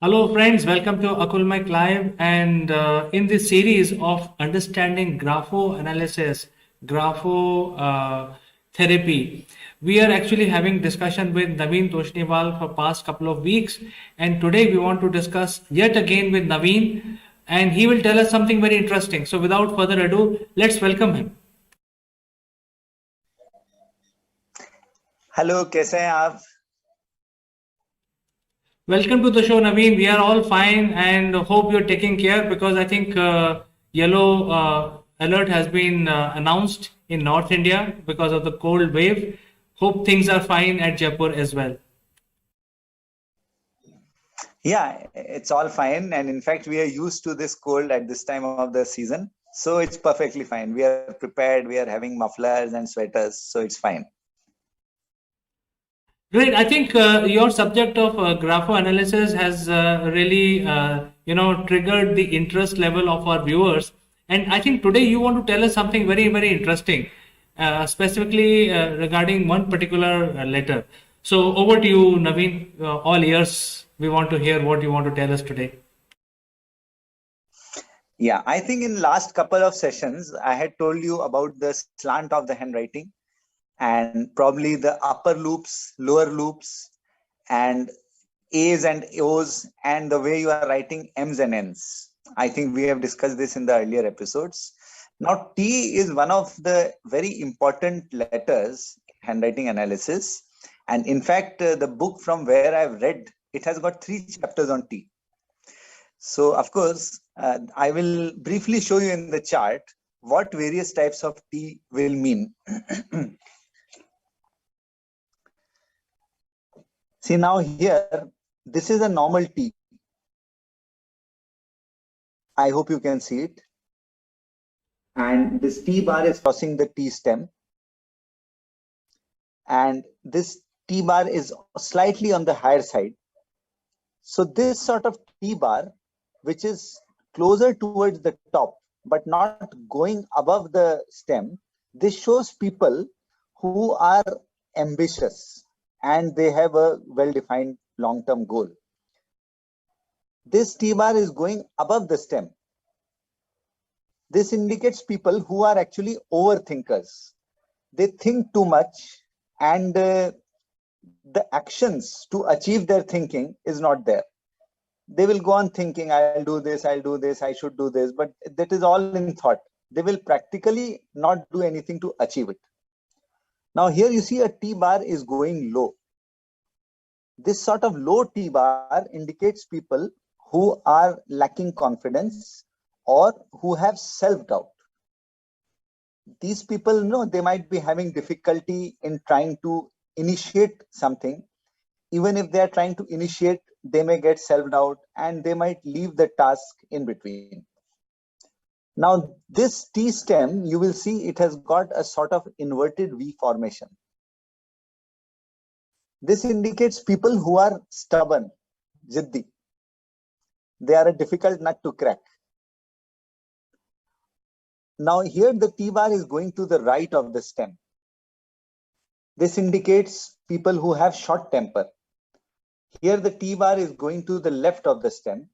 Hello, friends. Welcome to Akulmach Live. And in this series of understanding grapho analysis, grapho therapy, we are actually having discussion with Naveen Toshniwal for past couple of weeks. And today we want to discuss yet again with Naveen, and he will tell us something very interesting. So, without further ado, let's welcome him. Hello कैसे हैं आप? Welcome to the show, Naveen. We are all fine and hope you're taking care because I think yellow alert has been announced in North India because of the cold wave. Hope things are fine at Jaipur as well. Yeah, it's all fine, and in fact we are used to this cold at this time of the season, so it's perfectly fine. We are prepared, we are having mufflers and sweaters, so it's fine. Great. I think your subject of grapho analysis has really, triggered the interest level of our viewers. And I think today you want to tell us something very, very interesting, specifically regarding one particular letter. So over to you, Naveen. All ears. We want to hear what you want to tell us today. Yeah, I think in last couple of sessions I had told you about the slant of the handwriting and probably the upper loops, lower loops, and A's and O's, and the way you are writing M's and N's. I think we have discussed this in the earlier episodes. Now, T is one of the very important letters in handwriting analysis. And in fact, the book from where I've read, it has got 3 chapters on T. So, of course, I will briefly show you in the chart what various types of T will mean. See, now here, this is a normal T. I hope you can see it. And this T bar is crossing the T stem. And this T bar is slightly on the higher side. So this sort of T bar, which is closer towards the top, but not going above the stem, this shows people who are ambitious and they have a well-defined long-term goal. This T bar is going above the stem. This indicates people who are actually overthinkers. They think too much, and the actions to achieve their thinking is not there. They will go on thinking, I'll do this, I should do this, but that is all in thought. They will practically not do anything to achieve it. Now here you see a T bar is going low. This sort of low T bar indicates people who are lacking confidence or who have self-doubt. These people, they might be having difficulty in trying to initiate something. Even if they are trying to initiate, they may get self-doubt and they might leave the task in between. Now, this T stem, you will see it has got a sort of inverted V formation. This indicates people who are stubborn, jiddi. They are a difficult nut to crack. Now here the T bar is going to the right of the stem. This indicates people who have short temper. Here the T bar is going to the left of the stem.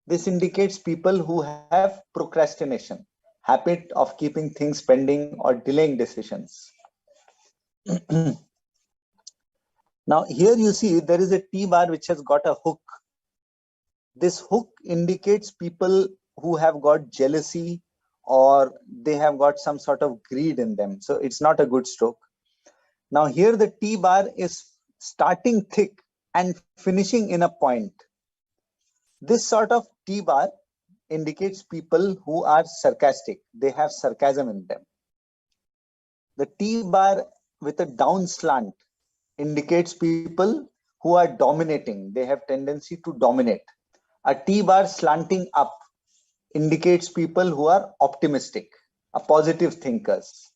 This indicates people who have procrastination, habit of keeping things pending or delaying decisions. Now here you see there is a T bar which has got a hook. This hook indicates people who have got jealousy or they have got some sort of greed in them. So it's not a good stroke. Now here the T bar is starting thick and finishing in a point. This sort of T bar indicates people who are sarcastic. They have sarcasm in them. The T bar with a down slant indicates people who are dominating. They have tendency to dominate. A T bar slanting up indicates people who are optimistic, positive thinkers.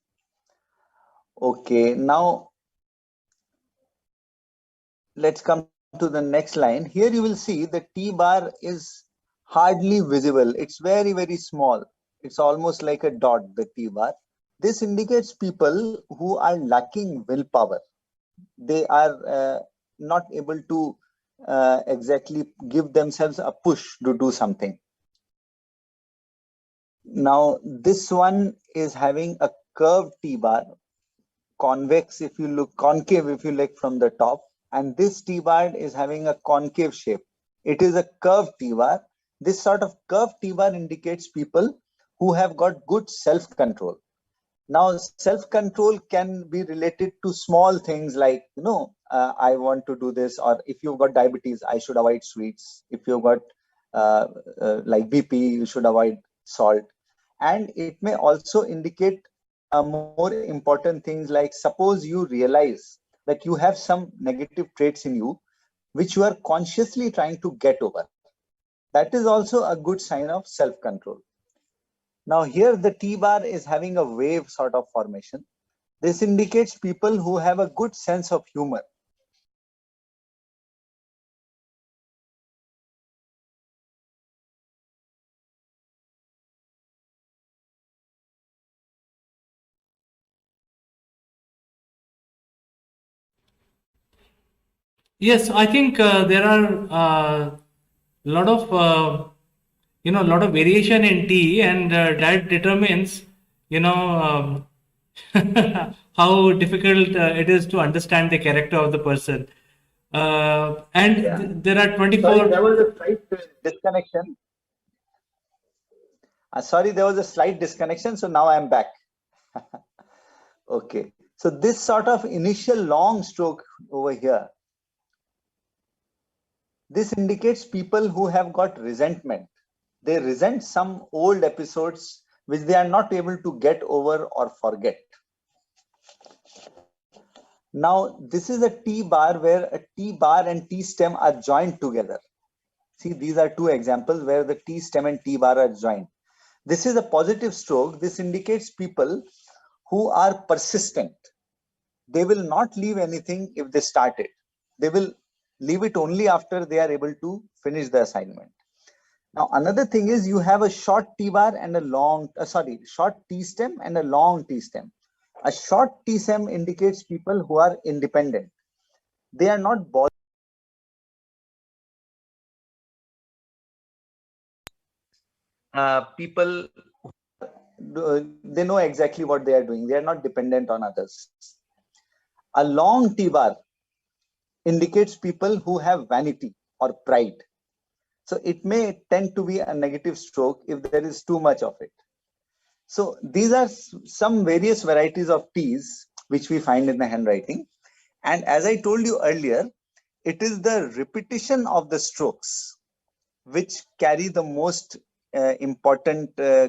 Okay, now let's come to the next line. Here you will see the T bar is hardly visible. It's very, very small. It's almost like a dot, the T bar. This indicates people who are lacking willpower. They are not able to exactly give themselves a push to do something. Now, this one is having a curved T-bar, convex if you look, concave if you look from the top, and this T-bar is having a concave shape. It is a curved T-bar. This sort of curved T-bar indicates people who have got good self-control. Now, self-control can be related to small things like, I want to do this, or if you've got diabetes, I should avoid sweets. If you've got like BP, you should avoid salt. And it may also indicate more important things like, suppose you realize that you have some negative traits in you, which you are consciously trying to get over. That is also a good sign of self-control. Now here the T-bar is having a wave sort of formation. This indicates people who have a good sense of humor. Yes, I think there are lot of lot of variation in tea, and that determines how difficult it is to understand the character of the person. And Yeah. there are Sorry, 24. there was a slight disconnection. Sorry, there was a slight disconnection. So now I'm back. Okay. So this sort of initial long stroke over here, this indicates people who have got resentment. They resent some old episodes which they are not able to get over or forget. Now, this is a T bar where a T bar and T stem are joined together. See, these are two examples where the T stem and T bar are joined. This is a positive stroke. This indicates people who are persistent. They will not leave anything if they start it. They will leave it only after they are able to finish the assignment. Now, another thing is you have a short T bar and a long, short T stem and a long T stem. A short T stem indicates people who are independent. They are not bothered. People, they know exactly what they are doing. They are not dependent on others. A long T bar indicates people who have vanity or pride. So it may tend to be a negative stroke if there is too much of it. So these are some various varieties of T's which we find in the handwriting. And as I told you earlier, it is the repetition of the strokes which carry the most important uh,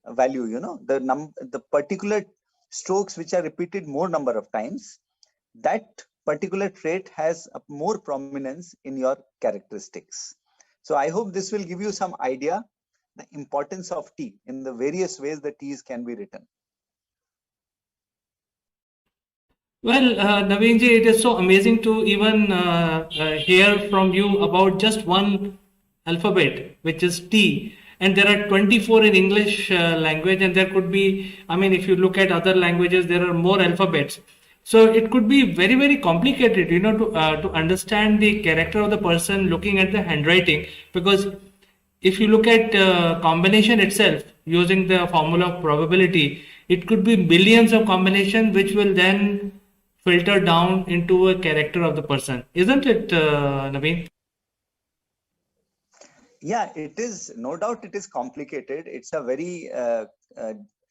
value. The particular strokes which are repeated more number of times, that particular trait has a more prominence in your characteristics. So I hope this will give you some idea the importance of T in the various ways the T's can be written. Well, Naveenji, it is so amazing to even hear from you about just one alphabet, which is T. And there are 24 in English language, and there could be, I mean, if you look at other languages, there are more alphabets. So it could be very, very complicated, to understand the character of the person looking at the handwriting, because if you look at combination itself using the formula of probability, it could be millions of combinations which will then filter down into a character of the person, isn't it, Naveen? Yeah, it is, no doubt it is complicated. It's a very uh,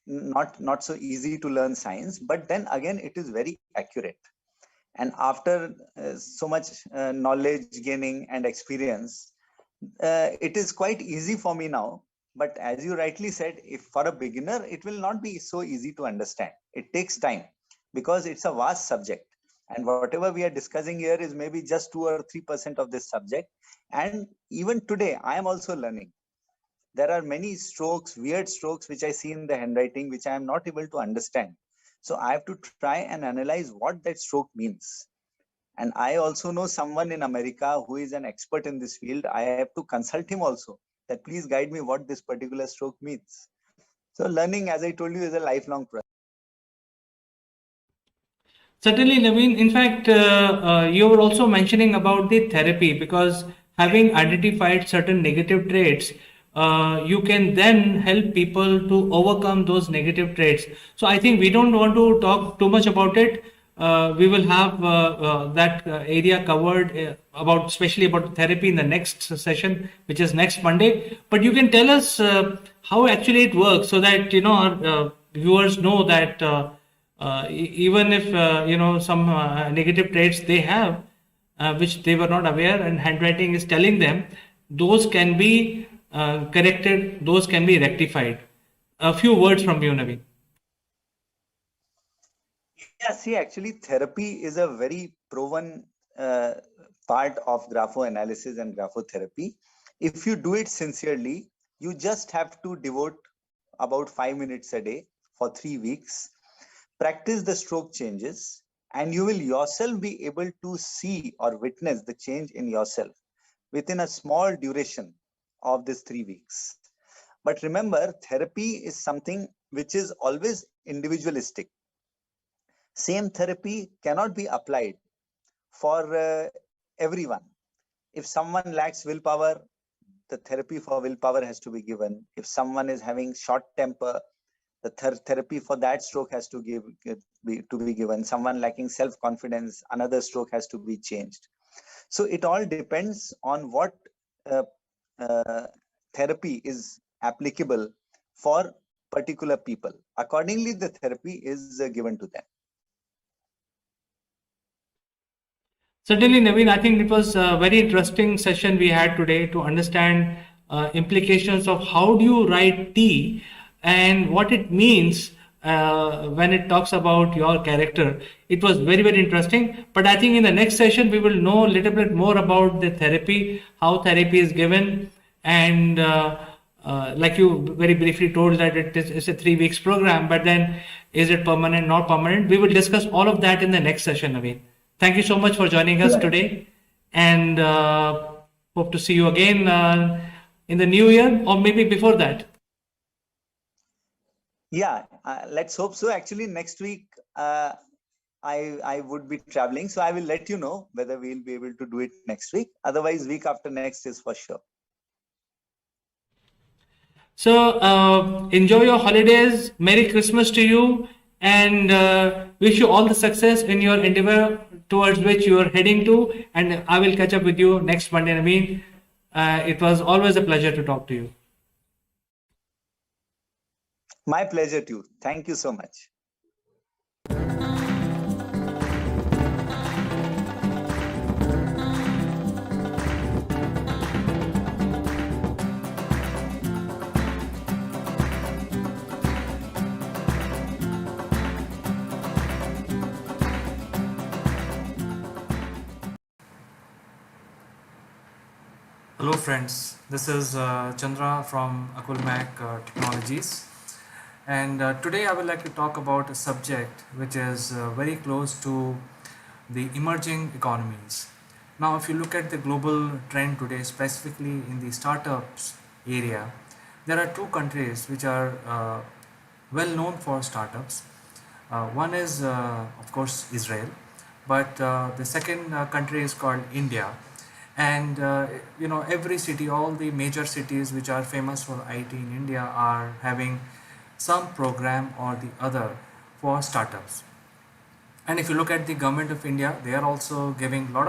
not so easy to learn science, but then again it is very accurate. And after so much knowledge gaining and experience, it is quite easy for me now. But as you rightly said, if for a beginner, it will not be so easy to understand. It takes time because it's a vast subject. And whatever we are discussing here is maybe just 2 or 3% of this subject. And even today, I am also learning. There are many strokes, weird strokes, which I see in the handwriting, which I am not able to understand. So I have to try and analyze what that stroke means. And I also know someone in America who is an expert in this field. I have to consult him also that please guide me what this particular stroke means. So learning, as I told you, is a lifelong process. Certainly, Naveen. In fact, you were also mentioning about the therapy because having identified certain negative traits, you can then help people to overcome those negative traits. So I think we don't want to talk too much about it. We will have that area covered about, especially about therapy, in the next session, which is next Monday. But you can tell us how actually it works, so that our viewers know that. Even if some negative traits they have, which they were not aware and handwriting is telling them, those can be corrected, those can be rectified. A few words from you, Naveen. Yeah, see, actually, therapy is a very proven uh, part of graphoanalysis and graphotherapy. If you do it sincerely, you just have to devote about 5 minutes a day for 3 weeks, practice the stroke changes, and you will yourself be able to see or witness the change in yourself within a small duration of this 3 weeks. But remember, therapy is something which is always individualistic. Same therapy cannot be applied for everyone. If someone lacks willpower, the therapy for willpower has to be given. If someone is having short temper, the therapy for that stroke has to be given. Someone lacking self confidence, another stroke has to be changed. So it all depends on what uh, uh, therapy is applicable for particular people. Accordingly, the therapy is given to them. Certainly, Naveen, I think it was a very interesting session we had today to understand implications of how do you write T and what it means when it talks about your character. It was very, very interesting. But I think in the next session, we will know a little bit more about the therapy, how therapy is given, and like you very briefly told that it's a 3 weeks program, but then is it permanent, not permanent? We will discuss all of that in the next session, Naveen. Thank you so much for joining us today, and hope to see you again in the new year or maybe before that. Yeah, let's hope so. Actually, next week I would be traveling, so I will let you know whether we'll be able to do it next week. Otherwise, week after next is for sure. So enjoy your holidays. Merry Christmas to you, and wish you all the success in your endeavor towards which you are heading to. And I will catch up with you next Monday. Naveen, it was always a pleasure to talk to you. My pleasure too. Thank you so much. Hello friends, this is Chandra from Akulmach Technologies, and today I would like to talk about a subject which is very close to the emerging economies. Now if you look at the global trend today, specifically in the startups area, there are two countries which are well known for startups. One is of course Israel, but the second country is called India. And every city, all the major cities which are famous for IT in India are having some program or the other for startups. And if you look at the government of India, they are also giving a lot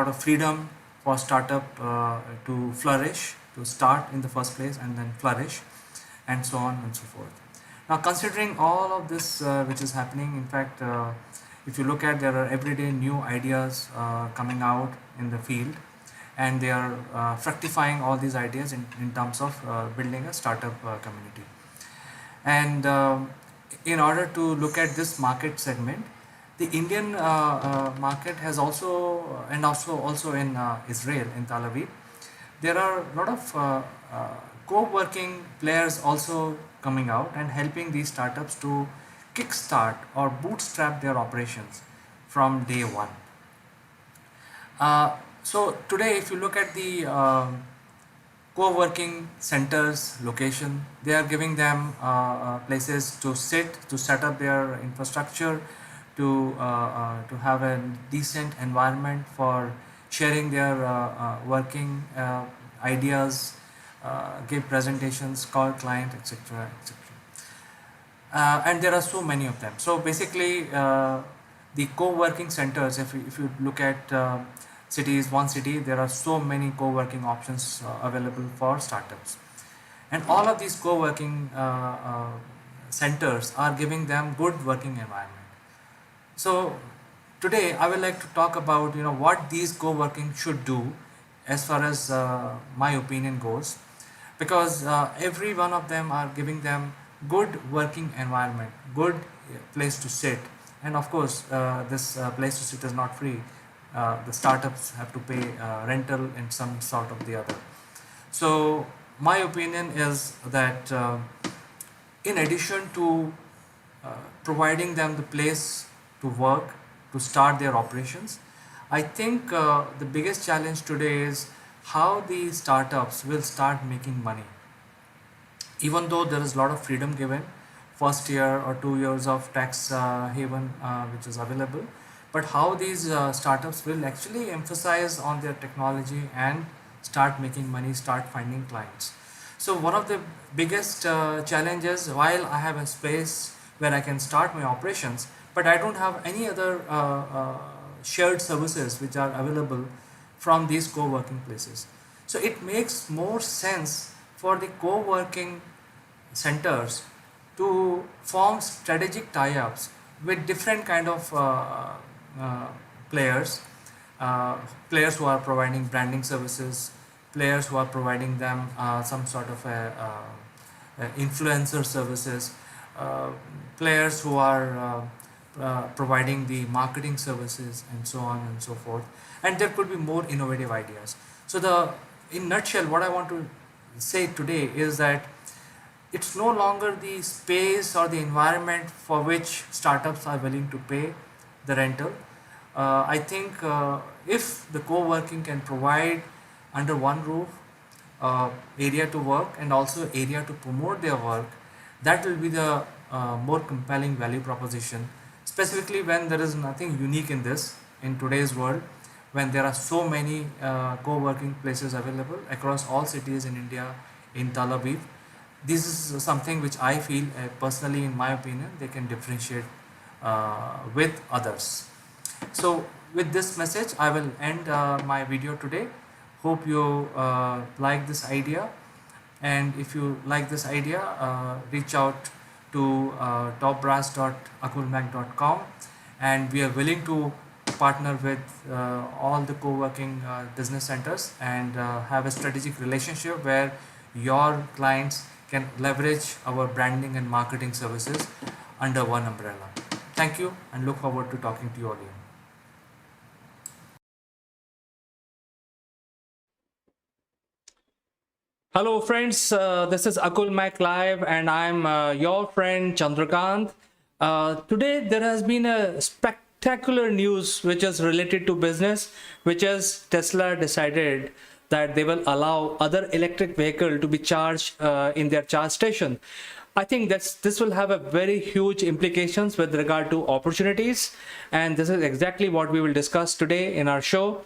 of freedom for startup to flourish, to start in the first place and then flourish, and so on and so forth. Now, considering all of this which is happening, in fact, if you look at, there are everyday new ideas coming out in the field, and they are fructifying all these ideas in terms of building a startup community. And in order to look at this market segment, the Indian market has also, and also in Israel, in Tel Aviv, there are a lot of co-working players also coming out and helping these startups to kickstart or bootstrap their operations from day one. So today, if you look at the co-working centers location. They are giving them places to sit, to set up their infrastructure, to have a decent environment for sharing their working ideas, give presentations, call client, etc., etc. And there are so many of them. So basically, the co-working centers, if you look at cities, one city, there are so many co-working options available for startups. And all of these co-working centers are giving them good working environment. So today I would like to talk about what these co-working should do as far as my opinion goes, because every one of them are giving them good working environment, good place to sit, and of course this place to sit is not free. The startups have to pay rental in some sort of the other. So my opinion is that in addition to providing them the place to work, to start their operations, I think the biggest challenge today is how the startups will start making money. Even though there is a lot of freedom given, first year or 2 years of tax haven which is available, but how these startups will actually emphasize on their technology and start making money, start finding clients. So one of the biggest challenges, while I have a space where I can start my operations, but I don't have any other shared services which are available from these co-working places. So it makes more sense for the co-working centers to form strategic tie-ups with different kind of uh, players, players who are providing branding services, players who are providing them some sort of influencer services, uh, players who are providing the marketing services, and so on and so forth. And there could be more innovative ideas. So in nutshell, what I want to say today is that it's no longer the space or the environment for which startups are willing to pay the rental. I think if the co-working can provide under one roof area to work and also area to promote their work, that will be the more compelling value proposition, specifically when there is nothing unique in this in today's world, when there are so many co-working places available across all cities in India, in Tel Aviv. This is something which I feel personally, in my opinion, they can differentiate with others. So with this message, I will end my video today. Hope you like this idea, and if you like this idea, reach out to topbrass.akulmach.com, and we are willing to partner with all the co-working business centers and have a strategic relationship where your clients can leverage our branding and marketing services under one umbrella. Thank you, and look forward to talking to you again. Hello, friends. This is Akulmach Live, and I'm your friend Chandrakant. Today, there has been a spectacular news which is related to business, which is Tesla decided that they will allow other electric vehicle to be charged in their charge station. I think this will have a very huge implications with regard to opportunities, and this is exactly what we will discuss today in our show.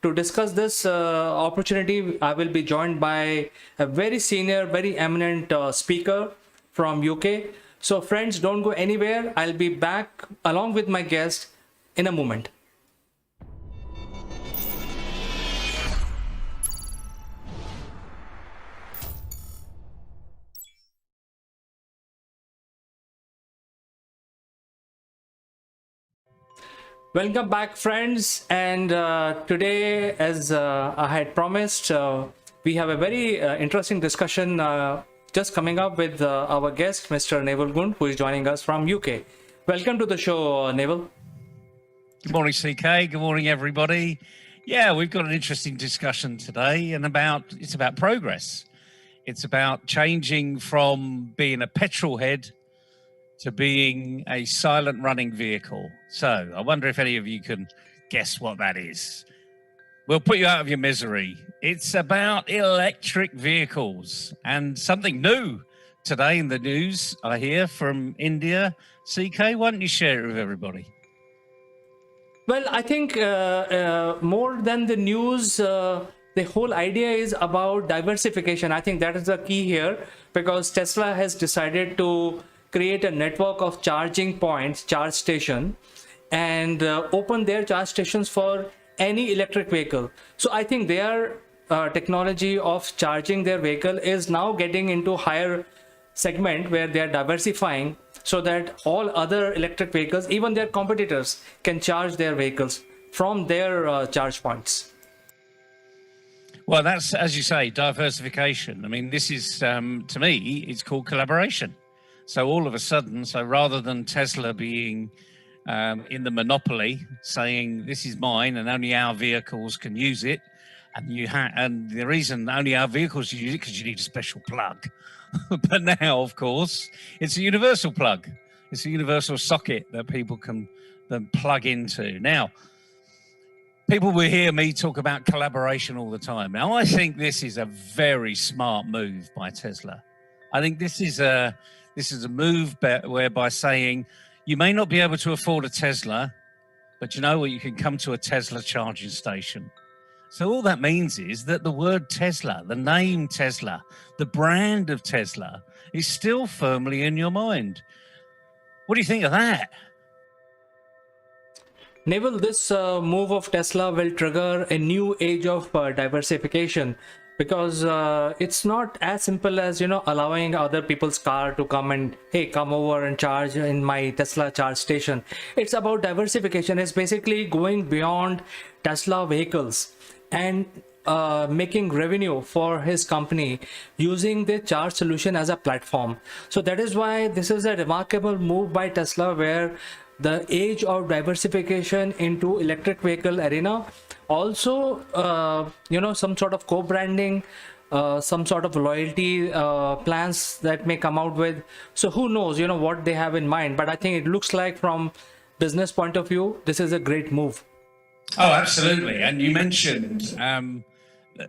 To discuss this opportunity, I will be joined by a very senior, very eminent speaker from UK. So friends, don't go anywhere. I'll be back along with my guest in a moment. Welcome back, friends. And today, as I had promised, we have a very interesting discussion just coming up with our guest, Mr. Neville Gund, who is joining us from UK. Welcome to the show, Neville. Good morning, CK. Good morning, everybody. Yeah, we've got an interesting discussion today, and it's about progress. It's about changing from being a petrol head to being a silent running vehicle. So I wonder if any of you can guess what that is. We'll put you out of your misery. It's about electric vehicles and something new today in the news, I hear, from India. CK, why don't you share it with everybody? Well, I think more than the news, the whole idea is about diversification. I think that is the key here, because Tesla has decided to create a network of charging points, charge station, and open their charge stations for any electric vehicle. So I think their technology of charging their vehicle is now getting into higher segment where they are diversifying, so that all other electric vehicles, even their competitors, can charge their vehicles from their charge points. Well, that's, as you say, diversification. I mean, this is, to me, it's called collaboration. So all of a sudden, so rather than Tesla being in the monopoly, saying this is mine and only our vehicles can use it, and the reason only our vehicles use it because you need a special plug. But now, of course, it's a universal plug. It's a universal socket that people can then plug into. Now, people will hear me talk about collaboration all the time. Now, I think this is a very smart move by Tesla. I think this is a move whereby saying you may not be able to afford a Tesla, but you know what? You can come to a Tesla charging station. So all that means is that the word Tesla, the name Tesla, the brand of Tesla is still firmly in your mind. What do you think of that? Neville, this move of Tesla will trigger a new age of diversification, because it's not as simple as, allowing other people's car to come and, hey, come over and charge in my Tesla charge station. It's about diversification. It's basically going beyond Tesla vehicles and making revenue for his company using the charge solution as a platform. So that is why this is a remarkable move by Tesla, where the age of diversification into electric vehicle arena, also some sort of co-branding, some sort of loyalty plans that may come out with. So who knows what they have in mind, but I think it looks like from business point of view, this is a great move. Oh, absolutely. And you mentioned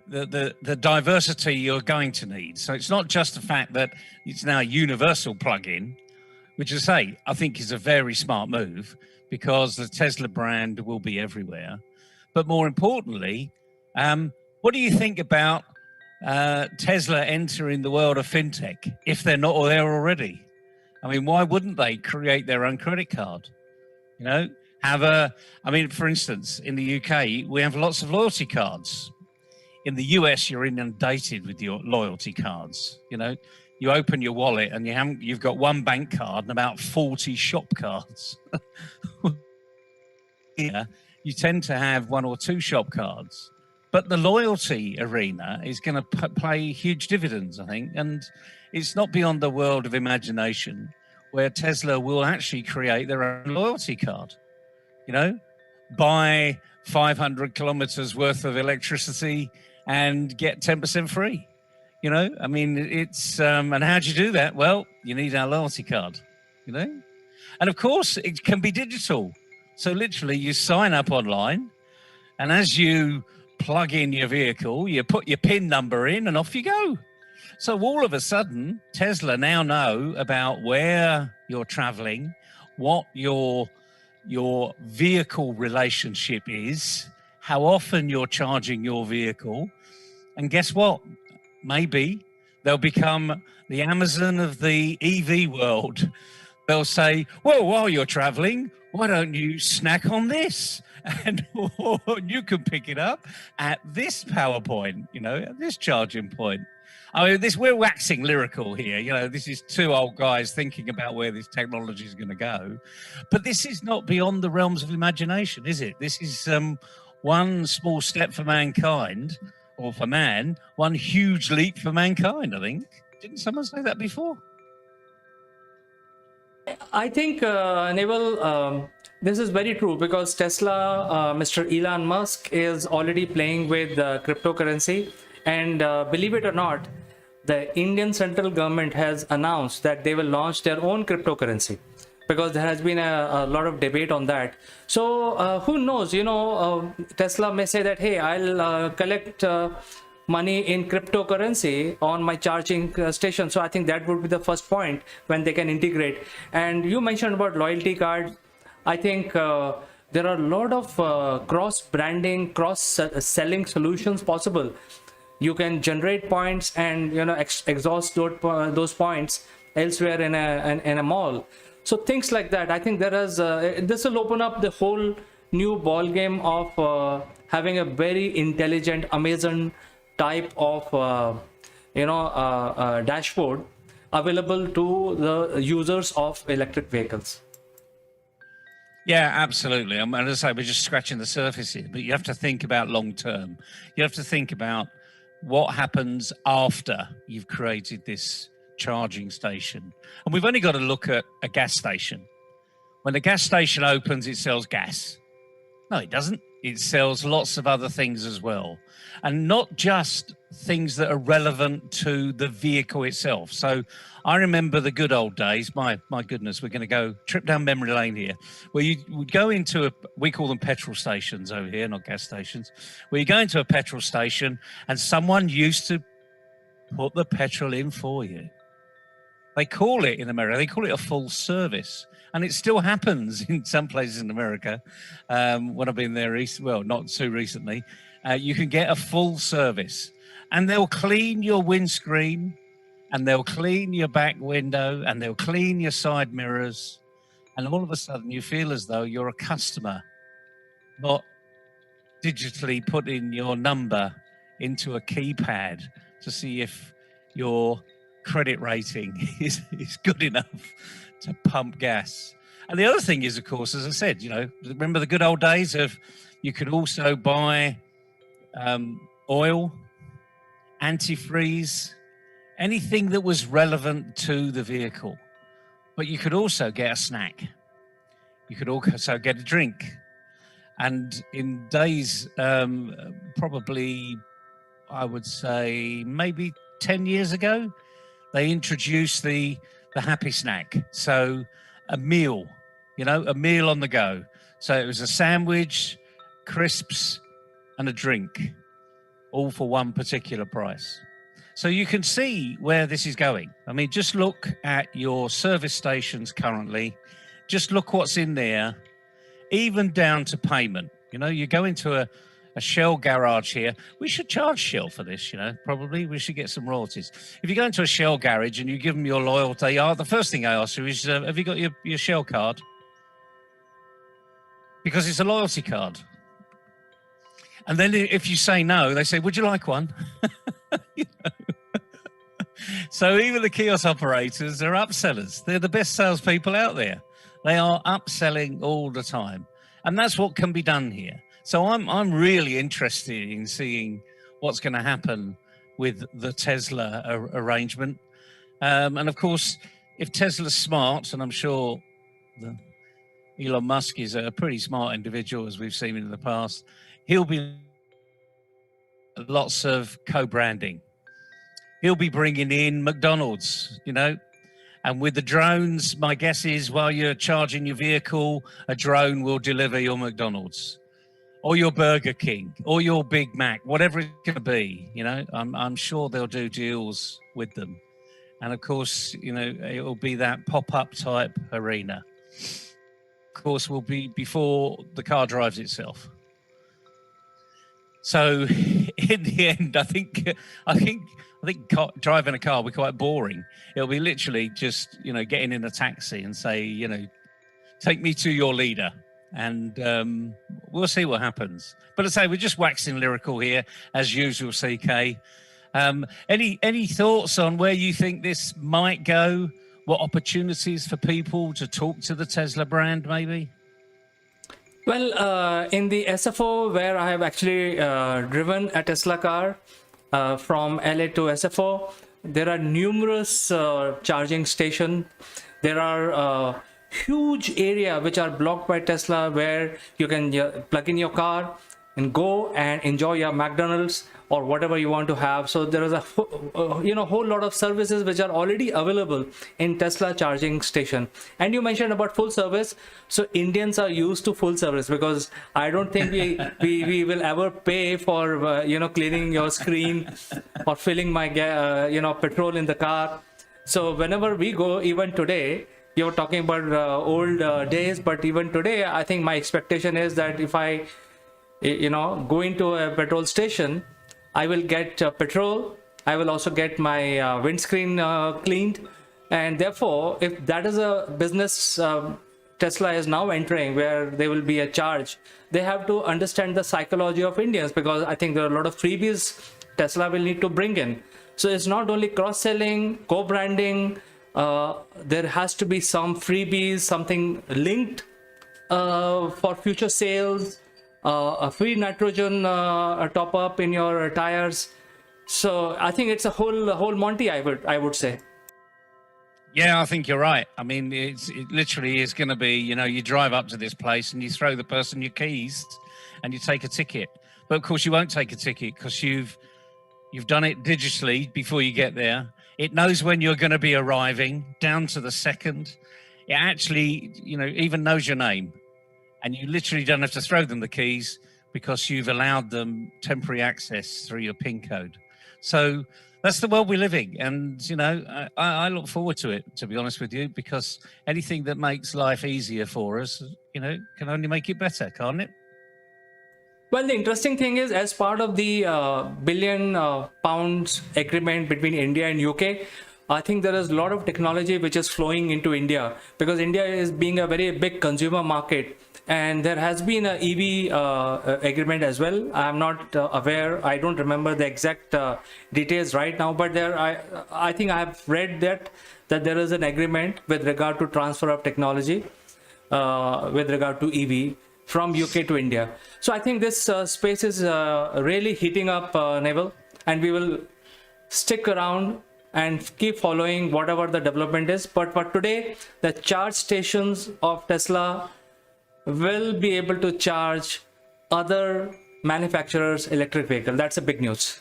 the diversity you're going to need. So it's not just the fact that it's now a universal plug-in, which I think is a very smart move, because the Tesla brand will be everywhere. But more importantly, what do you think about Tesla entering the world of fintech, if they're not there already? I mean, why wouldn't they create their own credit card? For instance, in the UK, we have lots of loyalty cards. In the US, you're inundated with your loyalty cards. You open your wallet and you've got one bank card and about 40 shop cards. Here, you tend to have one or two shop cards. But the loyalty arena is going to pay huge dividends, I think. And it's not beyond the world of imagination where Tesla will actually create their own loyalty card. Buy 500 kilometers worth of electricity and get 10% free. It's and how do you do that? Well, you need our loyalty card, and of course it can be digital. So literally you sign up online, and as you plug in your vehicle, you put your PIN number in and off you go. So all of a sudden, Tesla now know about where you're traveling, what your vehicle relationship is, how often you're charging your vehicle. And guess what? Maybe they'll become the Amazon of the EV world. They'll say, well, while you're traveling, why don't you snack on this? And you can pick it up at this power point, at this charging point. We're waxing lyrical here. This is two old guys thinking about where this technology is going to go. But this is not beyond the realms of imagination, is it? This is one small step for mankind, or for man, one huge leap for mankind, I think. Didn't someone say that before? I think, Neville, this is very true, because Tesla, Mr. Elon Musk, is already playing with cryptocurrency. And believe it or not, the Indian central government has announced that they will launch their own cryptocurrency. because there has been a lot of debate on that. So who knows, Tesla may say that, hey, I'll collect money in cryptocurrency on my charging station. So I think that would be the first point when they can integrate. And you mentioned about loyalty cards. I think there are a lot of cross branding, cross selling solutions possible. You can generate points and exhaust those points elsewhere in a mall. So things like that. I think this will open up the whole new ball game of having a very intelligent Amazon type of dashboard available to the users of electric vehicles. Yeah, absolutely. As I say, we're just scratching the surface here, but you have to think about long term. You have to think about what happens after you've created this charging station. And we've only got to look at a gas station. When a gas station opens, it sells gas. No, it doesn't. It sells lots of other things as well. And not just things that are relevant to the vehicle itself. So I remember the good old days. My goodness, we're going to go trip down memory lane here, where you would go into we call them petrol stations over here, not gas stations, where you go into a petrol station and someone used to put the petrol in for you. They call it in America, they call it a full service. And it still happens in some places in America. When I've been there, not too recently, you can get a full service. And they'll clean your windscreen, and they'll clean your back window, and they'll clean your side mirrors. And all of a sudden, you feel as though you're a customer, not digitally putting your number into a keypad to see if your credit rating is good enough to pump gas. And the other thing is, of course, as I said, remember the good old days of you could also buy oil, antifreeze, anything that was relevant to the vehicle. But you could also get a snack. You could also get a drink. And in days, probably, I would say maybe 10 years ago, they introduced the happy snack. So a meal, a meal on the go. So it was a sandwich, crisps, and a drink, all for one particular price. So you can see where this is going. I mean, just look at your service stations currently. Just look what's in there, even down to payment. You go into a Shell garage here. We should charge Shell for this, probably. We should get some royalties. If you go into a Shell garage and you give them your loyalty, the first thing I ask you is, have you got your Shell card? Because it's a loyalty card. And then if you say no, they say, would you like one? So even the kiosk operators are upsellers. They're the best salespeople out there. They are upselling all the time. And that's what can be done here. So I'm really interested in seeing what's going to happen with the Tesla arrangement. And of course, if Tesla's smart, and I'm sure Elon Musk is a pretty smart individual, as we've seen in the past, he'll be lots of co-branding. He'll be bringing in McDonald's, and with the drones, my guess is while you're charging your vehicle, a drone will deliver your McDonald's or your Burger King or your Big Mac, whatever it's going to be. I'm sure they'll do deals with them. And of course, it'll be that pop-up type arena. Of course, will be before the car drives itself. So in the end, I think driving a car will be quite boring. It'll be literally just, getting in a taxi and say, take me to your leader. And we'll see what happens. But as I say, we're just waxing lyrical here, as usual, CK. Any thoughts on where you think this might go? What opportunities for people to talk to the Tesla brand, maybe? Well, in the SFO, where I have actually driven a Tesla car from LA to SFO, there are numerous charging stations. There are huge area which are blocked by Tesla, where you can plug in your car and go and enjoy your McDonald's or whatever you want to have. So there is a whole lot of services which are already available in Tesla charging station. And you mentioned about full service. So Indians are used to full service, because I don't think we will ever pay for cleaning your screen or filling my petrol in the car. So whenever we go, even today, you're talking about old days, but even today, I think my expectation is that if I go into a petrol station, I will get petrol. I will also get my windscreen cleaned. And therefore, if that is a business Tesla is now entering, where there will be a charge, they have to understand the psychology of Indians, because I think there are a lot of freebies Tesla will need to bring in. So it's not only cross-selling, co-branding, there has to be some freebies, something linked for future sales, a free nitrogen top up in your tires. So I think it's a whole Monty, I would say. Yeah, I think you're right. I mean, it literally is going to be, you drive up to this place and you throw the person your keys and you take a ticket. But of course you won't take a ticket, because you've done it digitally before you get there. It knows when you're going to be arriving down to the second. It actually, even knows your name, and you literally don't have to throw them the keys, because you've allowed them temporary access through your PIN code. So that's the world we're living. And, I look forward to it, to be honest with you, because anything that makes life easier for us, can only make it better, can't it? Well, the interesting thing is, as part of the billion pounds agreement between India and UK, I think there is a lot of technology which is flowing into India, because India is being a very big consumer market. And there has been an EV agreement as well. I'm not aware. I don't remember the exact details right now, but I think I have read that there is an agreement with regard to transfer of technology with regard to EV from UK to India. So I think this space is really heating up, Neville, and we will stick around and keep following whatever the development is. But for today, the charge stations of Tesla will be able to charge other manufacturers' electric vehicle. That's a big news.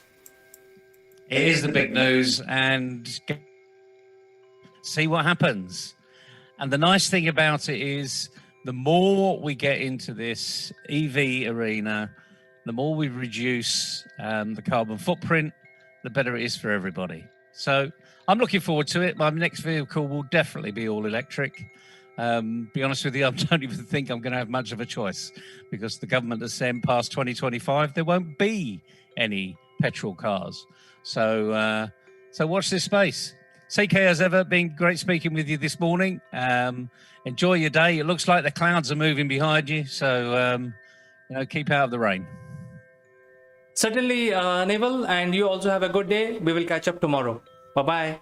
It is the big news, and see what happens. And the nice thing about it is, the more we get into this EV arena, the more we reduce the carbon footprint, the better it is for everybody. So I'm looking forward to it. My next vehicle will definitely be all electric. Be honest with you, I don't even think I'm going to have much of a choice, because the government has said past 2025 there won't be any petrol cars. So watch this space. CK, as ever, been great speaking with you this morning. Enjoy your day. It looks like the clouds are moving behind you, so keep out of the rain. Certainly, Neville, and you also have a good day. We will catch up tomorrow. Bye-bye.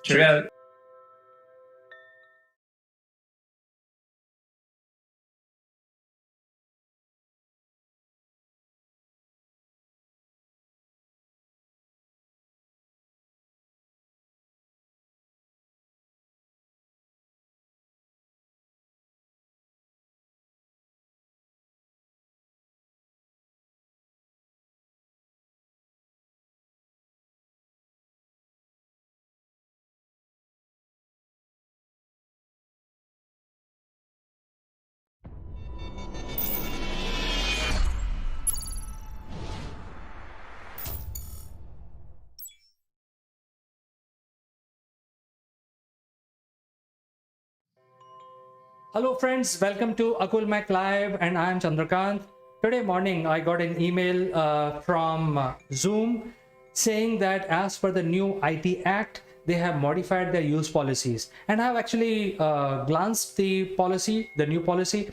Cheerio. Hello friends, welcome to Akulmach Live, and I am Chandrakant. Today morning I got an email from Zoom saying that as per the new IT Act, they have modified their use policies. And I have actually glanced the policy, the new policy,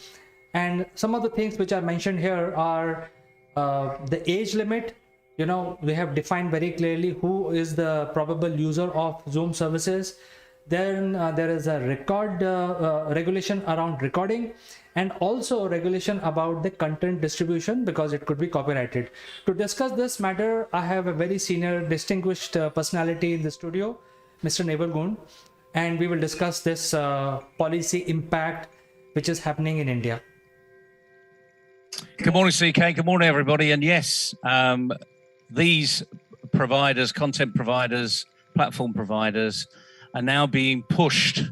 and some of the things which are mentioned here are the age limit. They have defined very clearly who is the probable user of Zoom services. Then there is a record regulation around recording, and also regulation about the content distribution, because it could be copyrighted. To discuss this matter, I have a very senior distinguished personality in the studio, Mr. Neville Gund, and we will discuss this policy impact which is happening in India. Good morning, CK. Good morning, everybody. And yes, these providers, content providers, platform providers, are now being pushed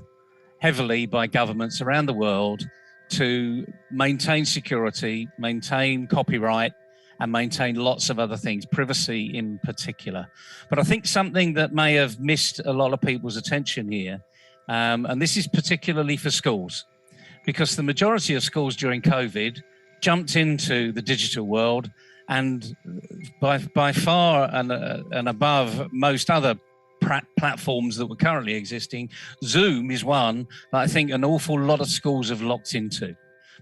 heavily by governments around the world to maintain security, maintain copyright, and maintain lots of other things, privacy in particular. But I think something that may have missed a lot of people's attention here, and this is particularly for schools, because the majority of schools during COVID jumped into the digital world, and by far and above most other platforms that were currently existing, Zoom is one that I think an awful lot of schools have locked into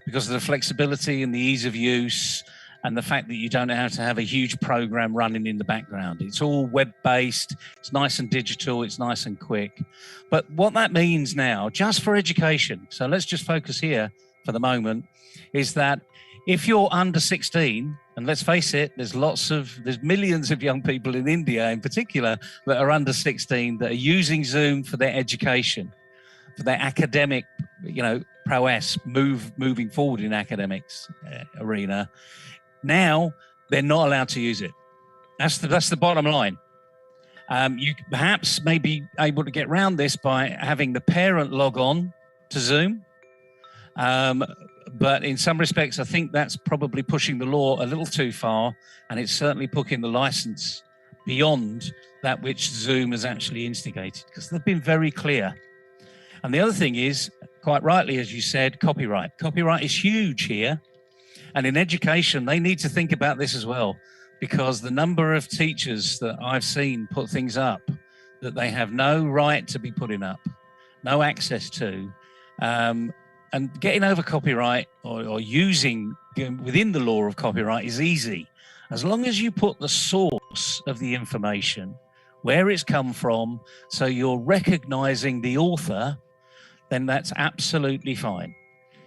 because of the flexibility and the ease of use and the fact that you don't have to have a huge program running in the background. It's all web-based, it's nice and digital, it's nice and quick. But what that means now, just for education, so let's just focus here for the moment, is that if you're under 16, and let's face it, there's millions of young people in India in particular that are under 16 that are using Zoom for their education, for their academic, prowess, moving forward in academics arena. Now they're not allowed to use it. That's the bottom line. You perhaps may be able to get around this by having the parent log on to Zoom. But in some respects, I think that's probably pushing the law a little too far, and it's certainly putting the license beyond that which Zoom has actually instigated, because they've been very clear. And the other thing is, quite rightly, as you said, copyright. Copyright is huge here. And in education, they need to think about this as well, because the number of teachers that I've seen put things up that they have no right to be putting up, no access to, and getting over copyright or using within the law of copyright is easy. As long as you put the source of the information, where it's come from, so you're recognizing the author, then that's absolutely fine.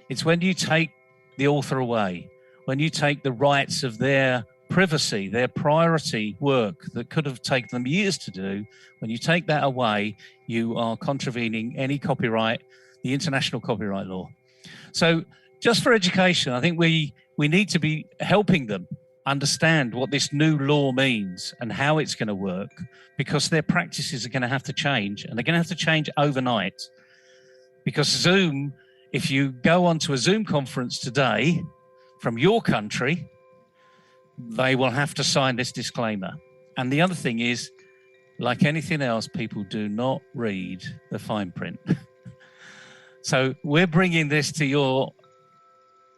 It's when you take the author away, when you take the rights of their privacy, their priority work that could have taken them years to do, when you take that away, you are contravening any copyright, the international copyright law. So just for education, I think we need to be helping them understand what this new law means and how it's going to work, because their practices are going to have to change, and they're going to have to change overnight. Because Zoom, if you go onto a Zoom conference today from your country, they will have to sign this disclaimer. And the other thing is, like anything else, people do not read the fine print. So we're bringing this to your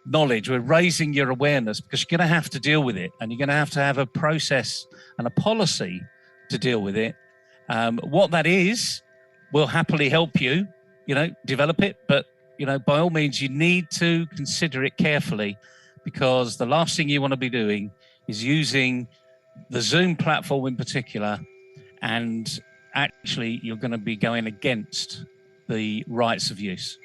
knowledge. We're raising your awareness, because you're going to have to deal with it, and you're going to have a process and a policy to deal with it. What that is, we'll happily help you, develop it. But, by all means, you need to consider it carefully, because the last thing you want to be doing is using the Zoom platform in particular, and actually you're going to be going against the rights of use.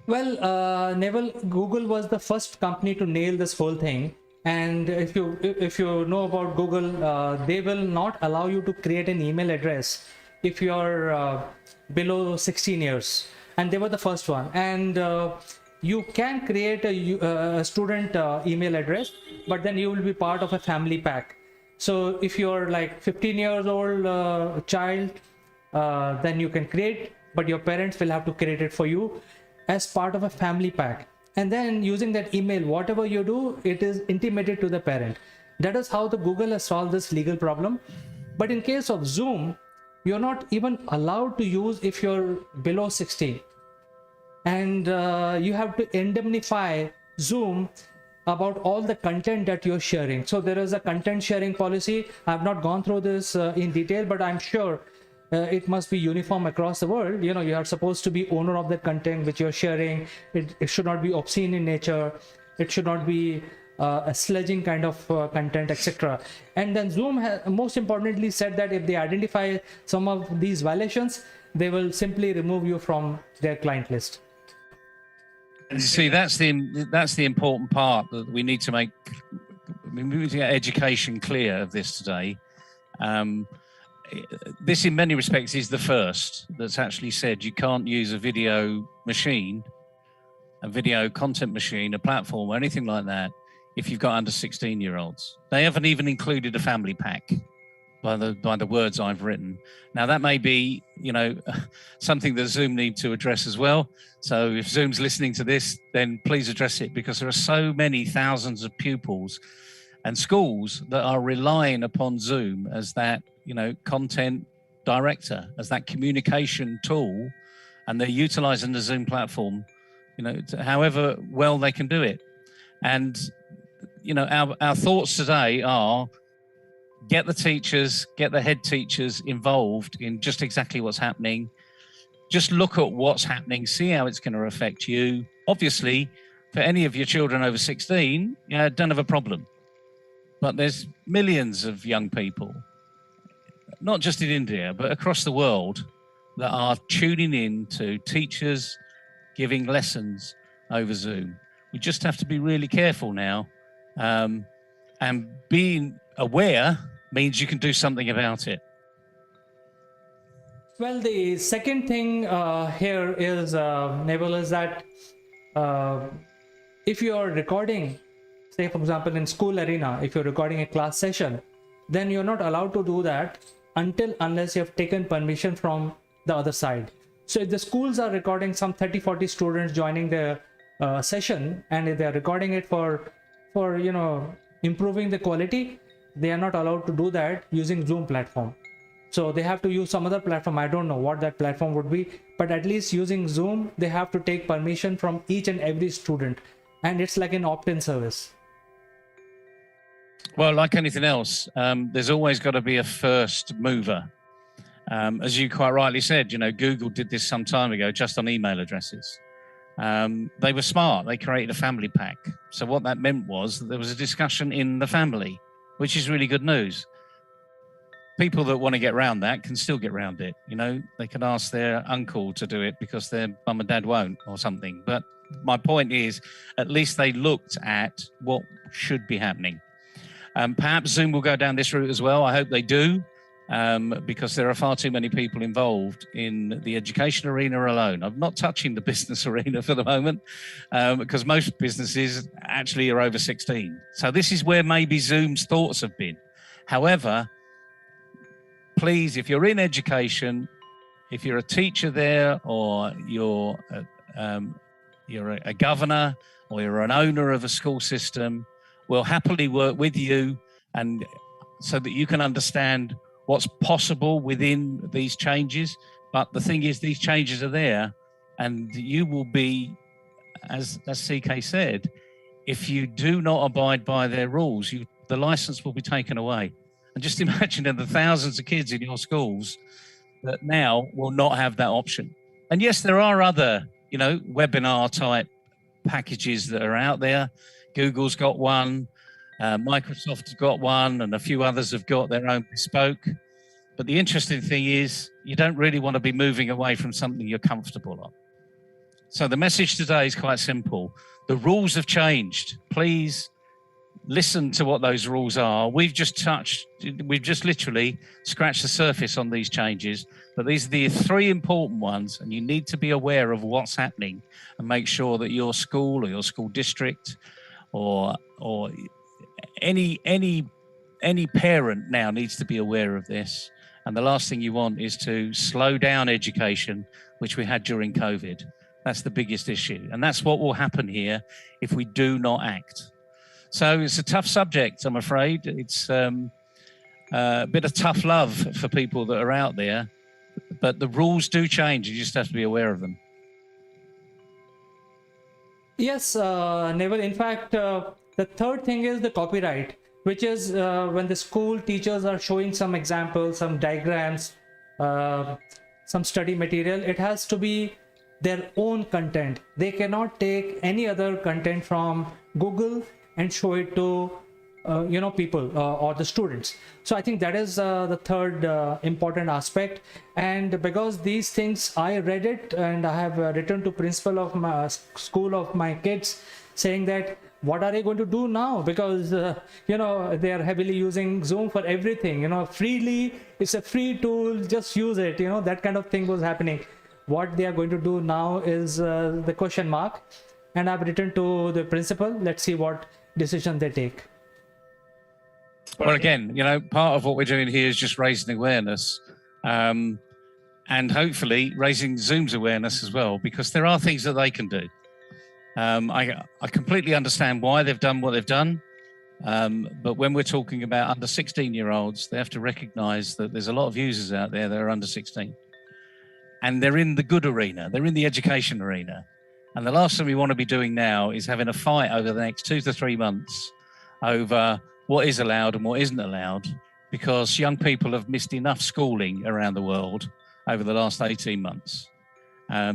Well, Neville, Google was the first company to nail this whole thing. And if you know about Google, they will not allow you to create an email address if you're below 16 years. And they were the first one. And you can create a student email address, but then you will be part of a family pack. So if you're like 15 years old child, then you can create, but your parents will have to create it for you as part of a family pack. And then using that email, whatever you do, it is intimated to the parent. That is how the Google has solved this legal problem. But in case of Zoom, you're not even allowed to use if you're below 16. And you have to indemnify Zoom about all the content that you're sharing. So there is a content sharing policy. I've not gone through this in detail, but I'm sure it must be uniform across the world. You are supposed to be owner of the content which you're sharing. It should not be obscene in nature. It should not be a sledging kind of content, etc. And then Zoom has most importantly said that if they identify some of these violations, they will simply remove you from their client list. See, that's the important part that we need to make. We need to get education clear of this today. This, in many respects, is the first that's actually said you can't use a video machine, a video content machine, a platform, or anything like that if you've got under 16-year-olds. They haven't even included a family pack by the words I've written. Now that may be, something that Zoom need to address as well. So if Zoom's listening to this, then please address it, because there are so many thousands of pupils and schools that are relying upon Zoom as that, content director, as that communication tool, and they're utilizing the Zoom platform, however well they can do it. And, our thoughts today are, get the teachers, get the head teachers involved in just exactly what's happening. Just look at what's happening, see how it's going to affect you. Obviously, for any of your children over 16, don't have a problem. But there's millions of young people, not just in India, but across the world, that are tuning in to teachers giving lessons over Zoom. We just have to be really careful now. And being aware means you can do something about it. Well, the second thing here is, Neville, is that if you are recording, say for example in school arena, if you're recording a class session, then you're not allowed to do that unless you have taken permission from the other side. So if the schools are recording some 30-40 students joining the session, and if they're recording it for improving the quality, they are not allowed to do that using Zoom platform. So they have to use some other platform. I don't know what that platform would be, but at least using Zoom, they have to take permission from each and every student, and it's like an opt-in service. Well, like anything else, there's always got to be a first mover. As you quite rightly said, Google did this some time ago just on email addresses. They were smart. They created a family pack. So what that meant was that there was a discussion in the family, which is really good news. People that want to get around that can still get around it. They can ask their uncle to do it because their mum and dad won't, or something. But my point is, at least they looked at what should be happening. Perhaps Zoom will go down this route as well. I hope they do, because there are far too many people involved in the education arena alone. I'm not touching the business arena for the moment, because most businesses actually are over 16. So this is where maybe Zoom's thoughts have been. However, please, if you're in education, if you're a teacher there, or you're a governor, or you're an owner of a school system, we'll happily work with you, and so that you can understand what's possible within these changes. But the thing is, these changes are there, and you will be, as CK said, if you do not abide by their rules, the license will be taken away. And just imagine the thousands of kids in your schools that now will not have that option. And yes, there are other, webinar type packages that are out there. Google's got one, Microsoft's got one, and a few others have got their own bespoke. But the interesting thing is, you don't really want to be moving away from something you're comfortable on. So the message today is quite simple. The rules have changed. Please listen to what those rules are. We've just literally scratched the surface on these changes, but these are the three important ones, and you need to be aware of what's happening and make sure that your school or your school district or any parent now needs to be aware of this. And the last thing you want is to slow down education, which we had during COVID. That's the biggest issue. And that's what will happen here if we do not act. So it's a tough subject, I'm afraid. It's a bit of tough love for people that are out there, but the rules do change. You just have to be aware of them. Yes, Neville. In fact, the third thing is the copyright, which is when the school teachers are showing some examples, some diagrams, some study material, it has to be their own content. They cannot take any other content from Google and show it to people or the students. So I think that is the third important aspect. And because these things, I read it and I have written to principal of my school of my kids saying that what are they going to do now, because they are heavily using Zoom for everything, freely. It's a free tool, just use it, that kind of thing was happening. What they are going to do now is the question mark. And I've written to the principal. Let's see what decision they take. Well, again, part of what we're doing here is just raising awareness, and hopefully raising Zoom's awareness as well, because there are things that they can do. I completely understand why they've done what they've done, but when we're talking about under 16-year-olds, they have to recognise that there's a lot of users out there that are under 16, and they're in the good arena, they're in the education arena, and the last thing we want to be doing now is having a fight over the next 2 to 3 months over what is allowed and what isn't allowed, because young people have missed enough schooling around the world over the last 18 months.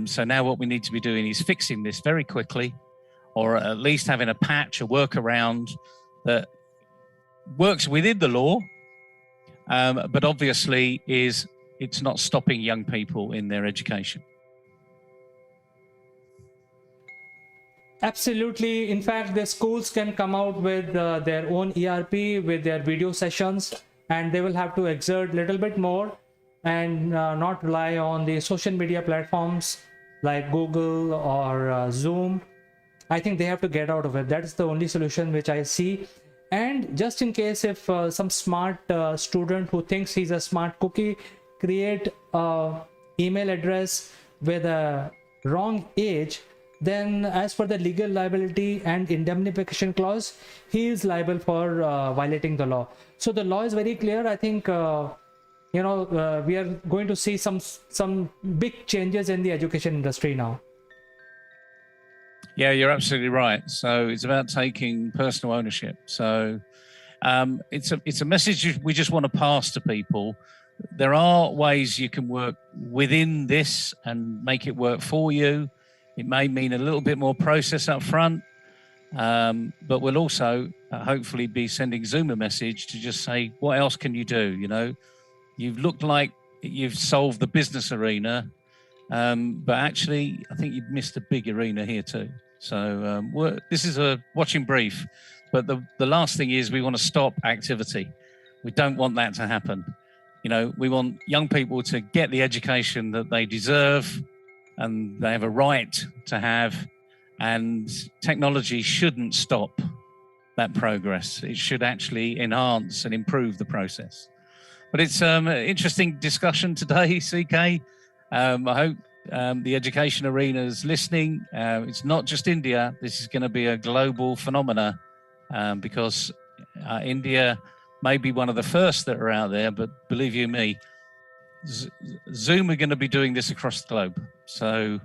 So now what we need to be doing is fixing this very quickly, or at least having a patch, a workaround that works within the law, but obviously it's not stopping young people in their education. Absolutely. In fact, the schools can come out with their own ERP, with their video sessions, and they will have to exert a little bit more and not rely on the social media platforms like Google or Zoom. I think they have to get out of it. That is the only solution which I see. And just in case if some smart student who thinks he's a smart cookie create a email address with a wrong age, then as per the legal liability and indemnification clause, he is liable for violating the law. So the law is very clear. I think we are going to see some big changes in the education industry now. Yeah, you're absolutely right. So it's about taking personal ownership. So it's a message we just want to pass to people. There are ways you can work within this and make it work for you. It may mean a little bit more process up front, but we'll also hopefully be sending Zoom a message to just say, what else can you do? You've looked like you've solved the business arena, but actually I think you've missed a big arena here too. So this is a watching brief, but the last thing is we want to stop activity. We don't want that to happen. We want young people to get the education that they deserve and they have a right to have, and technology shouldn't stop that progress. It should actually enhance and improve the process. But it's an interesting discussion today, CK. I hope the education arena is listening. It's not just India. This is going to be a global phenomena, because India may be one of the first that are out there, but believe you me, Zoom are going to be doing this across the globe. So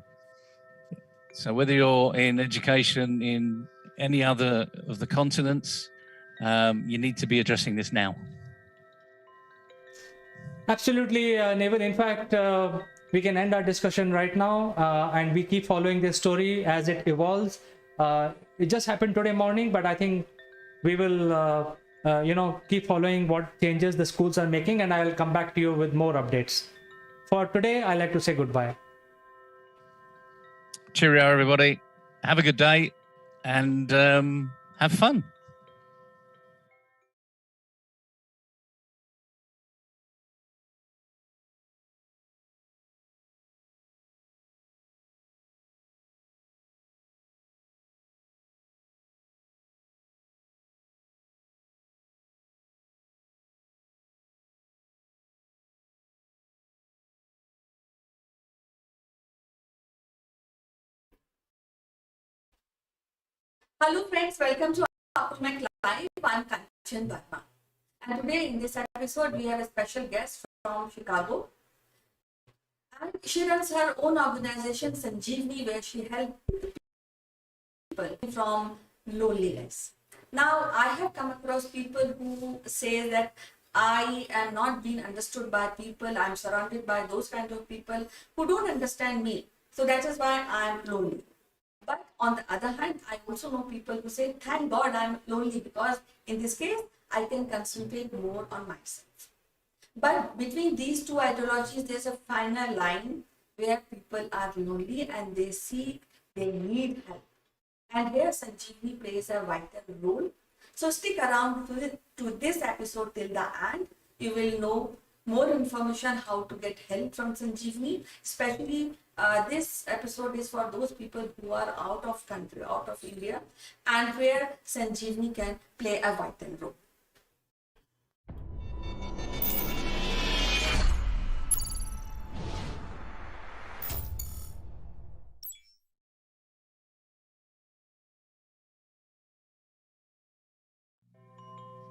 whether you're in education in any other of the continents, you need to be addressing this now. Absolutely, Neville. In fact, we can end our discussion right now, and we keep following this story as it evolves. It just happened today morning, but I think we will keep following what changes the schools are making, and I will come back to you with more updates. For today, I'd like to say goodbye. Cheerio, everybody. Have a good day and have fun. Hello friends, welcome to Akulmach Live. I'm Kanchan Verma. And today in this episode, we have a special guest from Chicago. And she runs her own organization, Sanjeevni, where she helps people from loneliness. Now, I have come across people who say that I am not being understood by people. I'm surrounded by those kind of people who don't understand me. So that is why I'm lonely. But on the other hand, I also know people who say, thank God I'm lonely, because in this case, I can concentrate more on myself. But between these two ideologies, there's a finer line where people are lonely and they need help. And here Sanjeevni plays a vital role. So stick around to this episode till the end. You will know more information how to get help from Sanjeevani. Especially this episode is for those people who are out of country, out of India, and where Sanjeevani can play a vital role.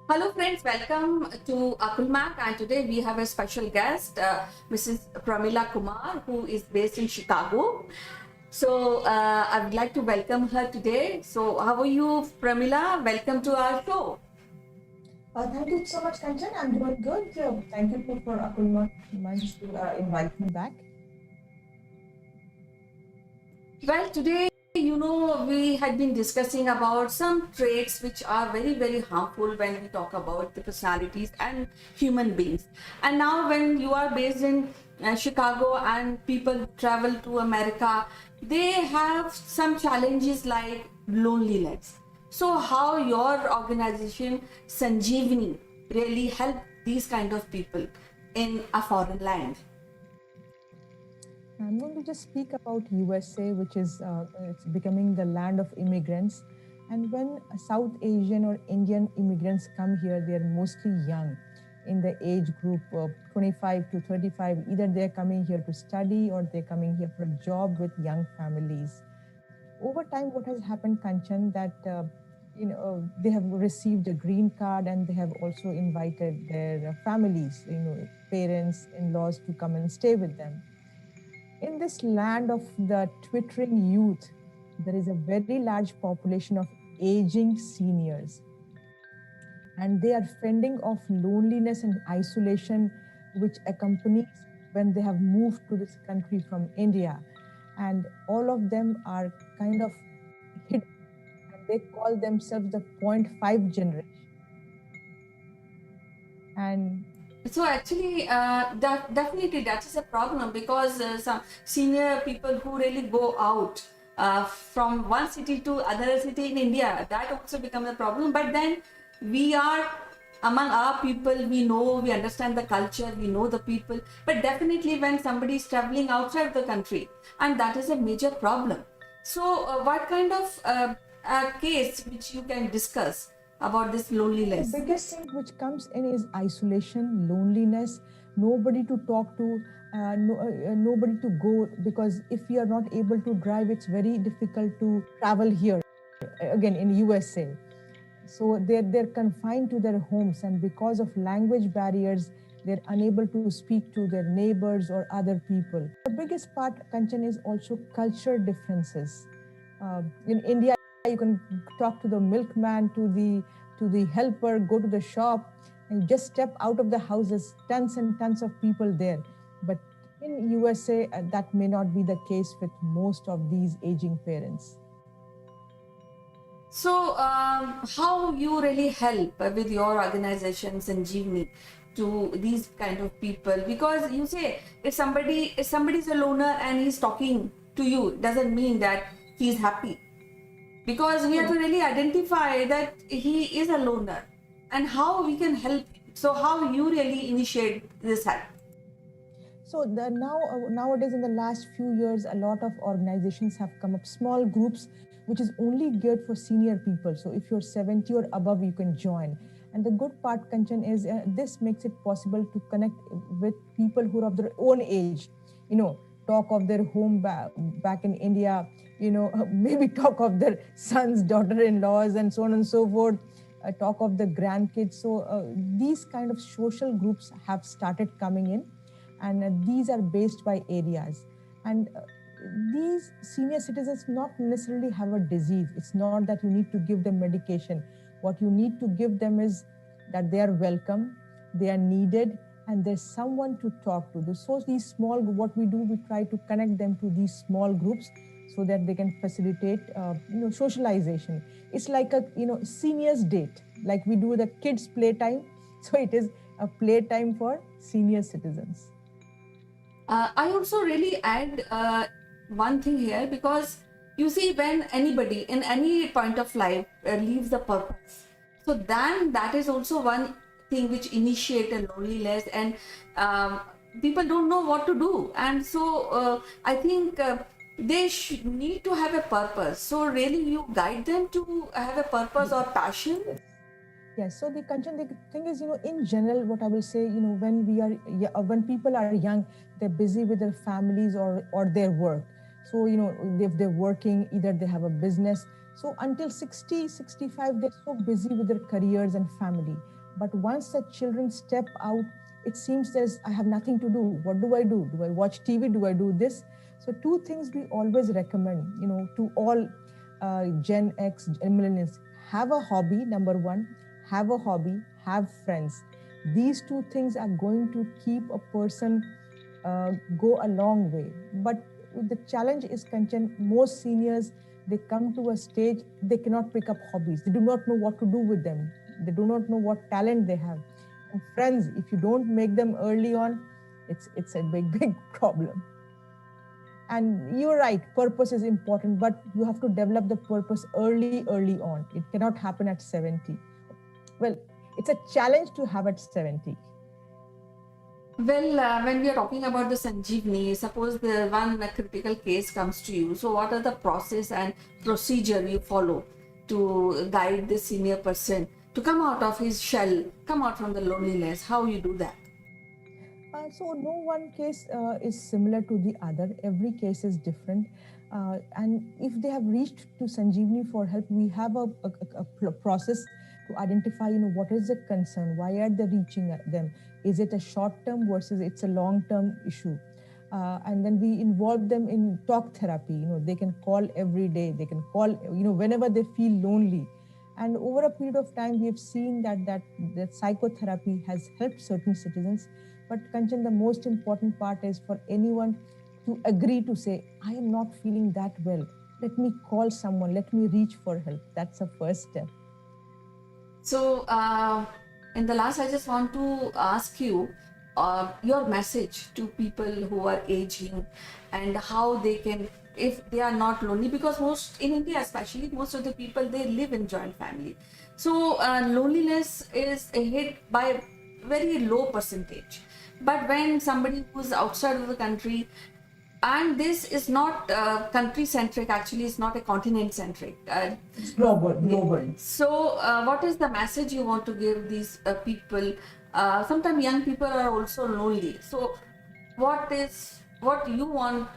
Hello friends, welcome to Akulmach, and today we have a special guest, Mrs. Pramila Kumar, who is based in Chicago. So I would like to welcome her today. So how are you, Pramila? Welcome to our show. Thank you so much, Kanchan. I'm doing good. Thank you for Akulmach to invite me back. Well, today, we had been discussing about some traits which are very, very harmful when we talk about the personalities and human beings. And now, when you are based in Chicago and people travel to America, they have some challenges like loneliness. So, how your organization Sanjeevani really help these kind of people in a foreign land? I'm going to just speak about USA, which is it's becoming the land of immigrants. And when South Asian or Indian immigrants come here, they're mostly young in the age group of 25 to 35. Either they're coming here to study or they're coming here for a job with young families. Over time, what has happened, Kanchan, that they have received a green card and they have also invited their families, parents, in-laws to come and stay with them. In this land of the twittering youth, there is a very large population of aging seniors. And they are fending off loneliness and isolation, which accompanies when they have moved to this country from India. And all of them are kind of hidden. And they call themselves the 0.5 generation. And so actually, definitely that is a problem, because some senior people who really go out from one city to other city in India, that also becomes a problem. But then we are among our people, we understand the culture, we know the people. But definitely when somebody is traveling outside the country, and that is a major problem. So what kind of case which you can discuss about this loneliness? The biggest thing which comes in is isolation, loneliness, nobody to talk to, nobody to go, because if we are not able to drive, it's very difficult to travel here, again in USA. So they're confined to their homes, and because of language barriers, they're unable to speak to their neighbors or other people. The biggest part, Kanchan, is also culture differences. In India, you can talk to the milkman, to the helper, go to the shop, and just step out of the house. There's tons and tons of people there. But in USA, that may not be the case with most of these aging parents. So how you really help with your organization Sanjeevani to these kind of people? Because you say if somebody is a loner and he's talking to you, doesn't mean that he's happy. Because we have to really identify that he is a loner and how we can help. So how you really initiate this help? So nowadays, in the last few years, a lot of organizations have come up, small groups, which is only geared for senior people. So if you're 70 or above, you can join. And the good part, Kanchan, is this makes it possible to connect with people who are of their own age, talk of their home back in India, maybe talk of their sons, daughter-in-laws, and so on and so forth, talk of the grandkids. So these kind of social groups have started coming in, and these are based by areas. And these senior citizens not necessarily have a disease. It's not that you need to give them medication. What you need to give them is that they are welcome, they are needed, and there's someone to talk to. So these small, what we do, we try to connect them to these small groups so that they can facilitate, socialization. It's like a, seniors date, like we do the kids' playtime. So it is a playtime for senior citizens. I also really add one thing here, because you see, when anybody in any point of life leaves the purpose, so then that is also one thing which initiate a loneliness, and people don't know what to do. And so I think they need to have a purpose. So really you guide them to have a purpose or passion. Yes. So the Kanchan, the thing is, in general, what I will say, when when people are young, they're busy with their families or their work. So, if they're working, either they have a business. So until 60, 65, they're so busy with their careers and family. But once the children step out, it seems I have nothing to do. What do I do? Do I watch TV? Do I do this? So two things we always recommend, to all Gen X and millennials: have a hobby, number one. Have a hobby, have friends. These two things are going to keep a person go a long way. But the challenge is, Kanchan, most seniors, they come to a stage, they cannot pick up hobbies. They do not know what to do with them. They do not know what talent they have. And friends, if you don't make them early on, it's a big problem. And you're right, purpose is important, but you have to develop the purpose early on. It cannot happen at 70. Well, it's a challenge to have at 70. Well, when we are talking about the Sanjeevani, suppose the one critical case comes to you. So what are the process and procedure you follow to guide the senior person to come out of his shell, come out from the loneliness? How you do that? So no one case is similar to the other. Every case is different. And if they have reached to Sanjeevani for help, we have a process to identify, what is the concern? Why are they reaching them? Is it a short-term versus it's a long-term issue? And then we involve them in talk therapy. They can call every day. They can call, whenever they feel lonely. And over a period of time, we have seen that psychotherapy has helped certain citizens. But Kanchan, the most important part is for anyone to agree to say, I am not feeling that well. Let me call someone. Let me reach for help. That's the first step. So, in the last, I just want to ask you your message to people who are aging and how they can, if they are not lonely, because most in India, especially, most of the people, they live in joint family. So, loneliness is hit by a very low percentage. But when somebody who's outside of the country, and this is not country centric, actually it's not a continent centric, it's global. So what is the message you want to give these people? Sometimes young people are also lonely, so what you want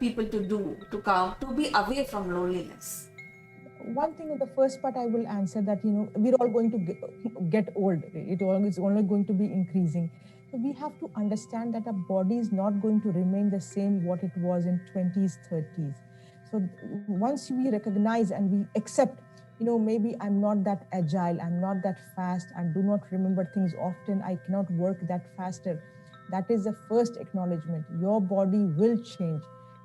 people to do to come to be away from loneliness? One thing in the first part I will answer that, we're all going to get old. It's only going to be increasing. So we have to understand that our body is not going to remain the same what it was in 20s, 30s. So once we recognize and we accept, maybe I'm not that agile, I'm not that fast, and do not remember things often, I cannot work that faster. That is the first acknowledgement. Your body will change.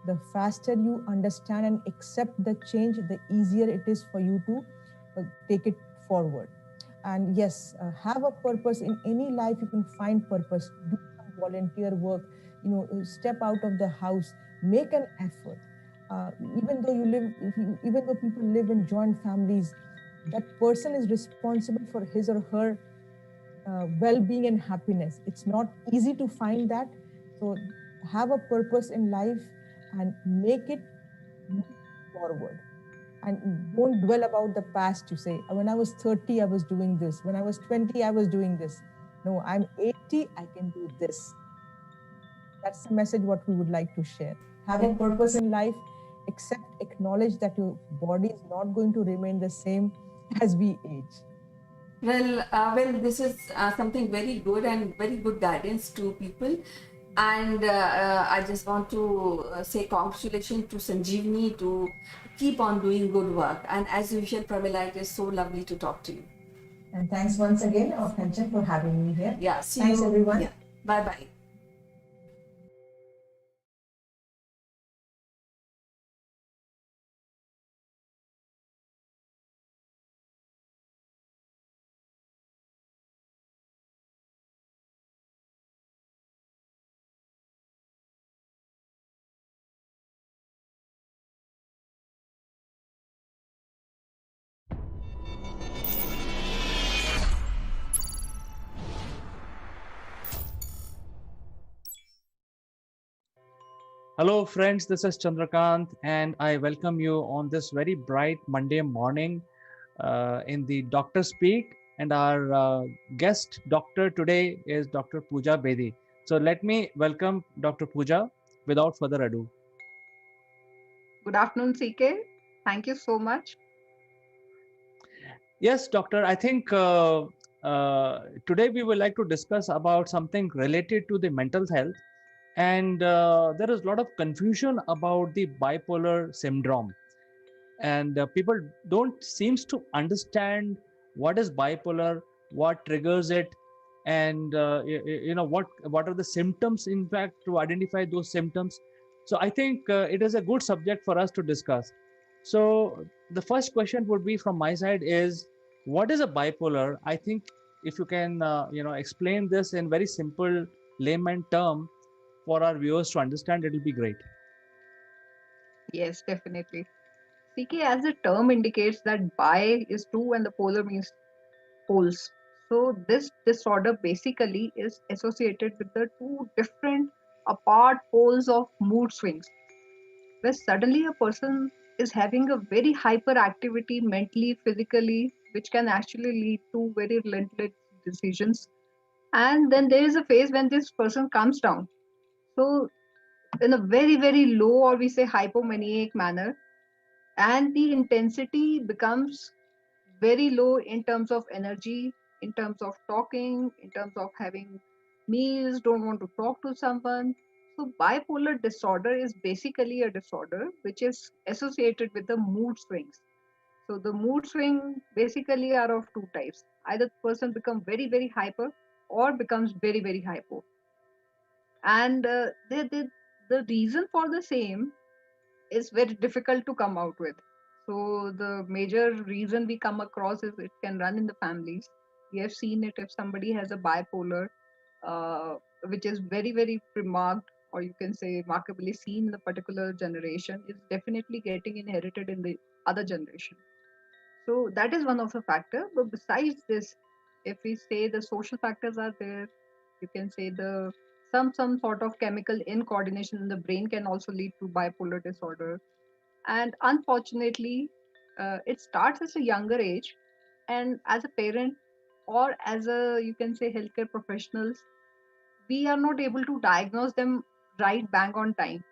The faster you understand and accept the change, the easier it is for you to take it forward. And yes, have a purpose. In any life you can find purpose. Do some volunteer work, step out of the house, make an effort. Even though people live in joint families, that person is responsible for his or her well-being and happiness. It's not easy to find that. So have a purpose in life and make it move forward. And don't dwell about the past. You say, when I was 30, I was doing this. When I was 20, I was doing this. No, I'm 80, I can do this. That's the message what we would like to share. Have a purpose in life, acknowledge that your body is not going to remain the same as we age. Well, this is something very good and very good guidance to people. And I just want to say congratulations to Sanjeevani to keep on doing good work. And as usual, Pramila, it is so lovely to talk to you. And thanks once again, Kanchan, for having me here. Yeah, see thanks you. Everyone. Yeah. Bye-bye. Hello, friends. This is Chandrakant, and I welcome you on this very bright Monday morning in the Doctor Speak. And our guest doctor today is Dr. Pooja Bedi. So let me welcome Dr. Pooja without further ado. Good afternoon, CK. Thank you so much. Yes, doctor. I think today we would like to discuss about something related to the mental health, and there is a lot of confusion about the bipolar syndrome, and people don't seems to understand what is bipolar, what triggers it, and what are the symptoms, in fact, to identify those symptoms. So I think it is a good subject for us to discuss. So the first question would be from my side is, what is a bipolar? I think if you can explain this in very simple layman term for our viewers to understand, it will be great. Yes, definitely. CK, as the term indicates that bi is two and the polar means poles. So this disorder basically is associated with the two different apart poles of mood swings, where suddenly a person is having a very hyperactivity mentally, physically, which can actually lead to very relentless decisions. And then there is a phase when this person comes down. So in a very, very low, or we say hypomaniac manner, and the intensity becomes very low in terms of energy, in terms of talking, in terms of having meals, don't want to talk to someone. So bipolar disorder is basically a disorder which is associated with the mood swings. So the mood swing basically are of two types. Either the person become very, very hyper or becomes very, very hypo. And the reason for the same is very difficult to come out with. So the major reason we come across is it can run in the families. We have seen it if somebody has a bipolar, uh, which is very, very remarked, or you can say remarkably seen in the particular generation, is definitely getting inherited in the other generation. So that is one of the factor. But besides this, if we say the social factors are there, you can say the some sort of chemical incoordination in the brain can also lead to bipolar disorder. And unfortunately, it starts at a younger age, and as a parent or as a, you can say, healthcare professionals, we are not able to diagnose them right bang on time.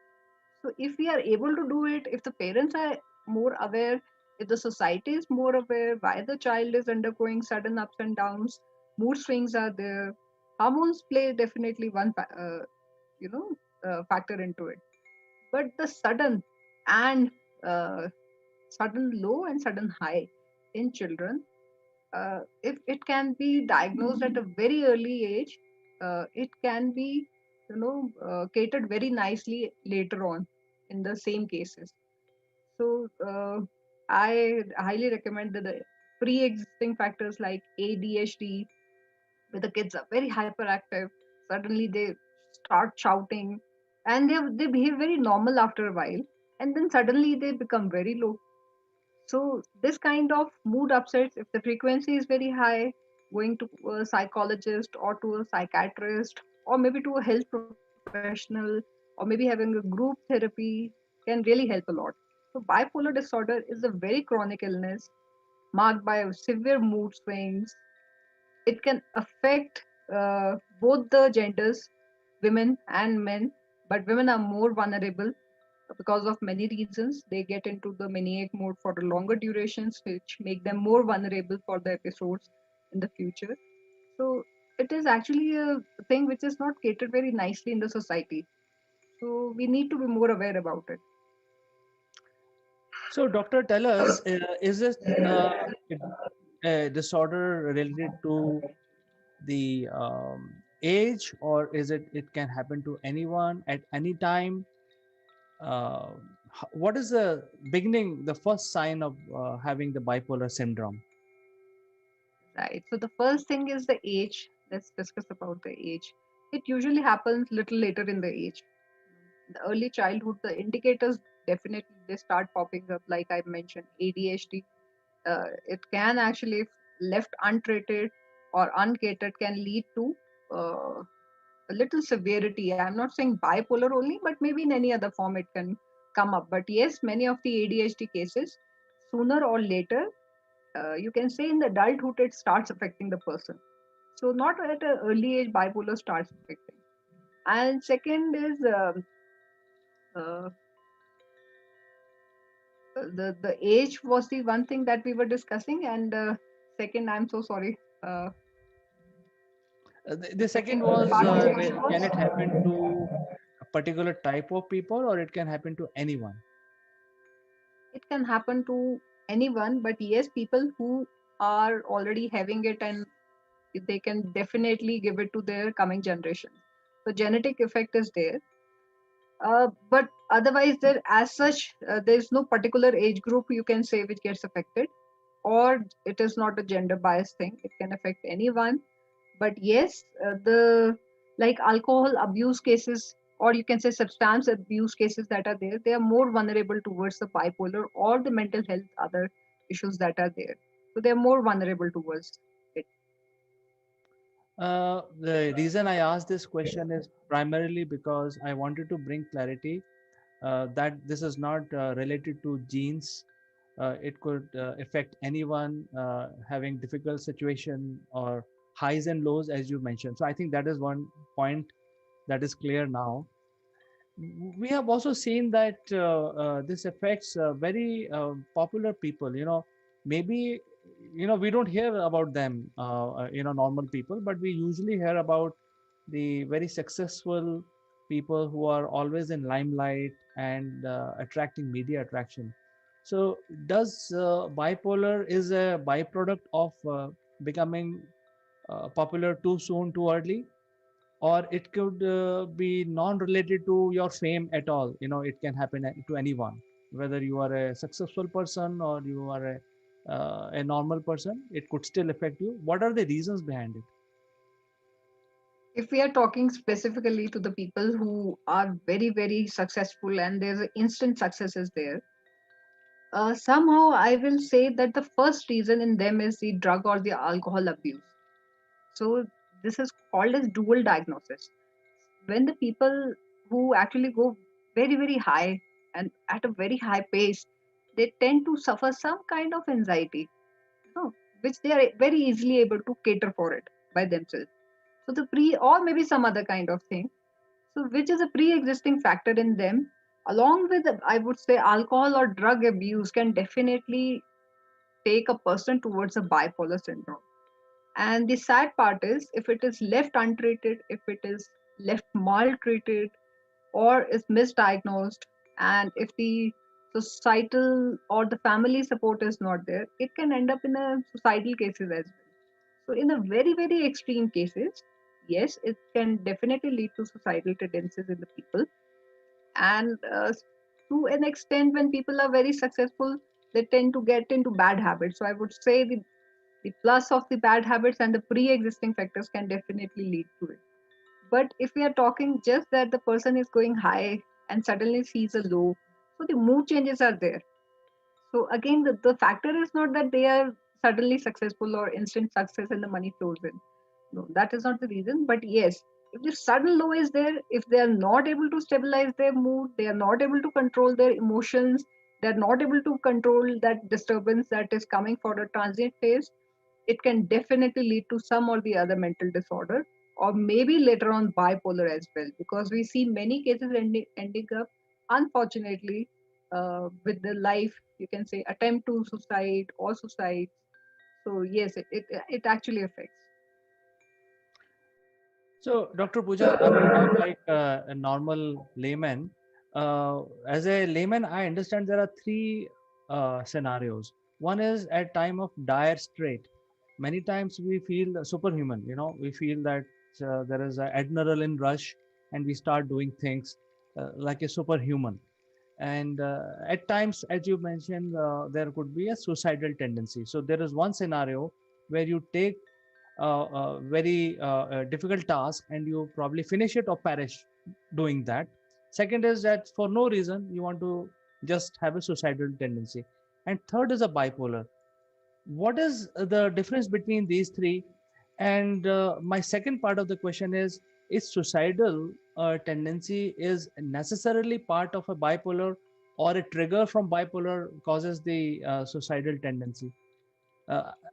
So if we are able to do it, if the parents are more aware, if the society is more aware why the child is undergoing sudden ups and downs, mood swings are there, hormones play definitely one you know factor into it. But the and uh, sudden low and sudden high in children, if it can be diagnosed at a very early age, it can be catered very nicely later on in the same cases. So I highly recommend that the pre-existing factors like ADHD, where the kids are very hyperactive, suddenly they start shouting, and they behave very normal after a while, and then suddenly they become very low. So this kind of mood upsets, if the frequency is very high, going to a psychologist or to a psychiatrist or maybe to a health professional or maybe having a group therapy can really help a lot. So bipolar disorder is a very chronic illness marked by severe mood swings. It can affect both the genders, women and men, but women are more vulnerable because of many reasons. They get into the maniac mode for the longer durations, which make them more vulnerable for the episodes in the future. So it is actually a thing which is not catered very nicely in the society. So we need to be more aware about it. So, doctor, tell us, is this a disorder related to the age, or is it can happen to anyone at any time? Uh, what is the beginning, the first sign of having the bipolar syndrome? Right. So the first thing is the age. Let's discuss about the age. It usually happens little later in the age. The early childhood, the indicators definitely they start popping up. Like I mentioned, ADHD. It can actually, if left untreated or uncatered, can lead to uh, a little severity. I'm not saying bipolar only, but maybe in any other form it can come up. But yes, many of the ADHD cases, sooner or later, you can say in the adulthood, it starts affecting the person. So not at an early age, bipolar starts affecting. And second is uh, the age was the one thing that we were discussing, and second, I'm so sorry. The second was, Part of the question can was it happen to a particular type of people, or it can happen to anyone? it can happen to anyone, but yes, people who are already having it, and they can definitely give it to their coming generation. So genetic effect is there. But otherwise, there as such, there is no particular age group you can say which gets affected, or it is not a gender bias thing. It can affect anyone. But yes, the like alcohol abuse cases, or you can say substance abuse cases that are there, they are more vulnerable towards the bipolar or the mental health other issues that are there. So they are more vulnerable towards it. The reason I asked this question is primarily because I wanted to bring clarity that this is not related to genes. It could affect anyone having difficult situation or highs and lows, as you mentioned. So I think that is one point that is clear now. We have also seen that this affects very popular people. Maybe we don't hear about them, normal people, but we usually hear about the very successful people who are always in limelight and attracting media attraction. So does bipolar is a byproduct of becoming popular too soon, too early, or it could be non-related to your fame at all? It can happen to anyone, whether you are a successful person or you are a normal person. It could still affect you. What are the reasons behind it? If we are talking specifically to the people who are very, very successful and there's an instant success is there, somehow I will say that the first reason in them is the drug or the alcohol abuse. So this is called as dual diagnosis. When the people who actually go very, very high and at a very high pace, they tend to suffer some kind of anxiety, which they are very easily able to cater for it by themselves. So the or maybe some other kind of thing. So which is a pre-existing factor in them, along with, I would say, alcohol or drug abuse can definitely take a person towards a bipolar syndrome. And the sad part is, if it is left untreated, if it is left maltreated, or is misdiagnosed, and if the societal or the family support is not there, it can end up in a suicidal cases as well. So in a very, very extreme cases, yes, it can definitely lead to suicidal tendencies in the people. And to an extent, when people are very successful, they tend to get into bad habits. So I would say the plus of the bad habits and the pre-existing factors can definitely lead to it. But if we are talking just that the person is going high and suddenly sees a low, so the mood changes are there. So again, the factor is not that they are suddenly successful or instant success and the money flows in. No, that is not the reason. But yes, if the sudden low is there, if they are not able to stabilize their mood, they are not able to control their emotions, they are not able to control that disturbance that is coming for a transient phase, it can definitely lead to some or the other mental disorder, or maybe later on bipolar as well, because we see many cases ending up, unfortunately, with the life, you can say, attempt to suicide or suicide. So yes, it actually affects. So, Dr. Pooja, I mean, I'm like a normal layman. As a layman, I understand there are three scenarios. One is at time of dire strait. Many times we feel superhuman. We feel that there is an adrenaline rush, and we start doing things like a superhuman. And at times, as you mentioned, there could be a suicidal tendency. So there is one scenario where you take very difficult task and you probably finish it or perish doing that. Second is that for no reason you want to just have a suicidal tendency. And third is a bipolar. What is the difference between these three? And my second part of the question is, is suicidal tendency is necessarily part of a bipolar, or a trigger from bipolar causes the suicidal tendency?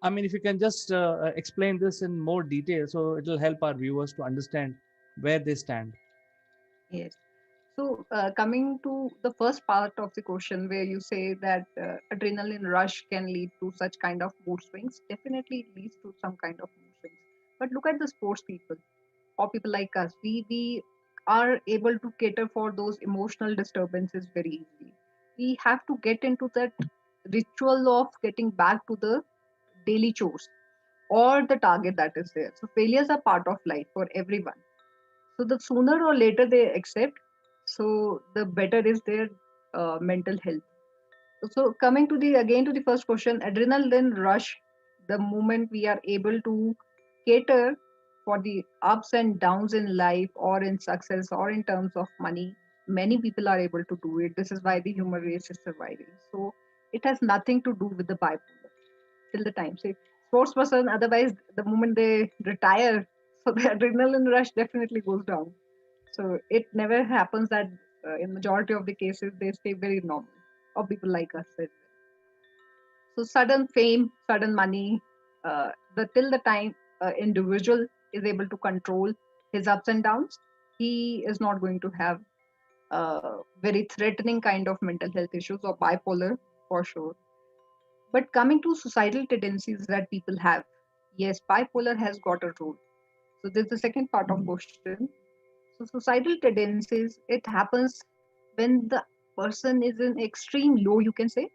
I mean, if you can just explain this in more detail, so it will help our viewers to understand where they stand. Yes. So, coming to the first part of the question, where you say that adrenaline rush can lead to such kind of mood swings, definitely it leads to some kind of mood swings. But look at the sports people or people like us. We are able to cater for those emotional disturbances very easily. We have to get into that ritual of getting back to the daily chores or the target that is there. So failures are part of life for everyone. So the sooner or later they accept, so the better is their mental health. So coming to the again to the first question, adrenaline rush, the moment we are able to cater for the ups and downs in life or in success or in terms of money, many people are able to do it. This is why the human race is surviving. So it has nothing to do with the bipolar till the time. So sports person, otherwise the moment they retire, so the adrenaline rush definitely goes down. So it never happens that in majority of the cases they stay very normal, or people like us. So sudden fame, sudden money, the till the time individual is able to control his ups and downs, he is not going to have very threatening kind of mental health issues or bipolar for sure. But coming to suicidal tendencies that people have, yes, bipolar has got a role. So this is the second part of question. So suicidal tendencies, it happens when the person is in extreme low, you can say.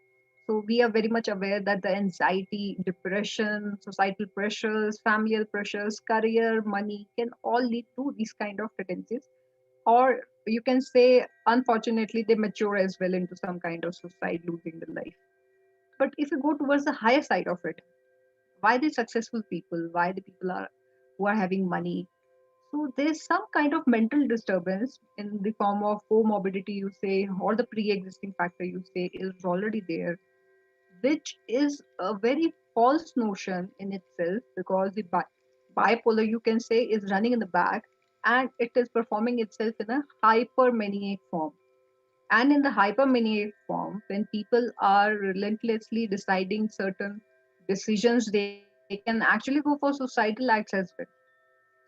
So we are very much aware that the anxiety, depression, societal pressures, familial pressures, career, money can all lead to these kind of tendencies. Or you can say, unfortunately, they mature as well into some kind of suicide, losing the life. But if you go towards the higher side of it, why the successful people, why the people are who are having money, so there's some kind of mental disturbance in the form of comorbidity, you say, or the pre-existing factor, you say, is already there, which is a very false notion in itself, because the bipolar, you can say, is running in the back, and it is performing itself in a hypermaniac form. And in the hypermaniac form, when people are relentlessly deciding certain decisions, they can actually go for suicidal acts as well.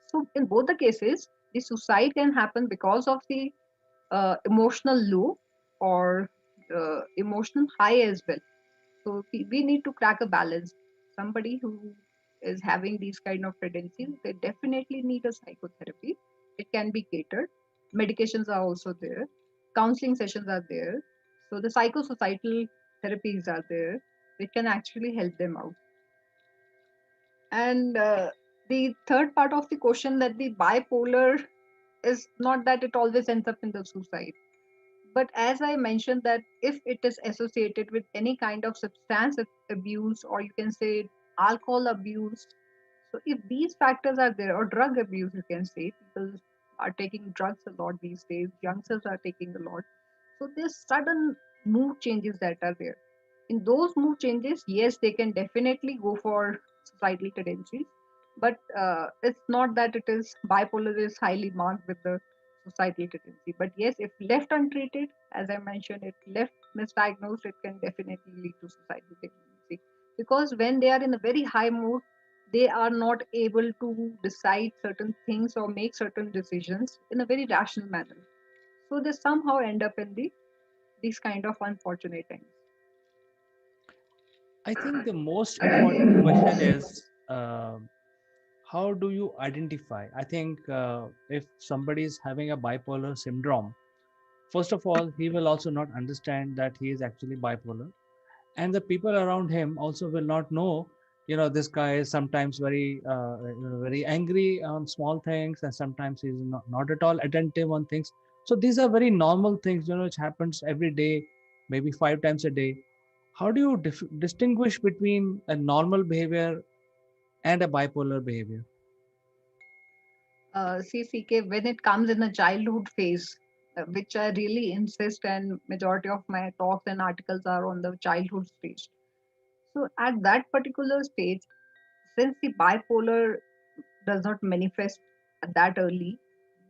So in both the cases, the suicide can happen because of the emotional low or emotional high as well. So we need to crack a balance. Somebody who is having these kind of tendencies, they definitely need a psychotherapy. It can be catered. Medications are also there. Counseling sessions are there. So the psychosocial therapies are there. They can actually help them out. And the third part of the question, that the bipolar is not that it always ends up in the suicide. But as I mentioned, that if it is associated with any kind of substance abuse, or you can say alcohol abuse, so if these factors are there, or drug abuse, you can say, people are taking drugs a lot these days, youngsters are taking a lot. So there's sudden mood changes that are there. In those mood changes, yes, they can definitely go for suicidal tendencies, but it's not that it is bipolar is highly marked with the suicidal tendency. But yes, if left untreated, as I mentioned, if left misdiagnosed, it can definitely lead to suicidal tendency. Because when they are in a very high mood, they are not able to decide certain things or make certain decisions in a very rational manner. So they somehow end up in these kind of unfortunate things. I think the most important question is, how do you identify? I think if somebody is having a bipolar syndrome, first of all, he will also not understand that he is actually bipolar, and the people around him also will not know. This guy is sometimes very angry on small things, and sometimes he's not at all attentive on things. So these are very normal things, which happens every day, maybe 5 times a day. How do you distinguish between a normal behavior and a bipolar behavior? CCK, when it comes in the childhood phase, which I really insist, and majority of my talks and articles are on the childhood stage. So at that particular stage, since the bipolar does not manifest that early,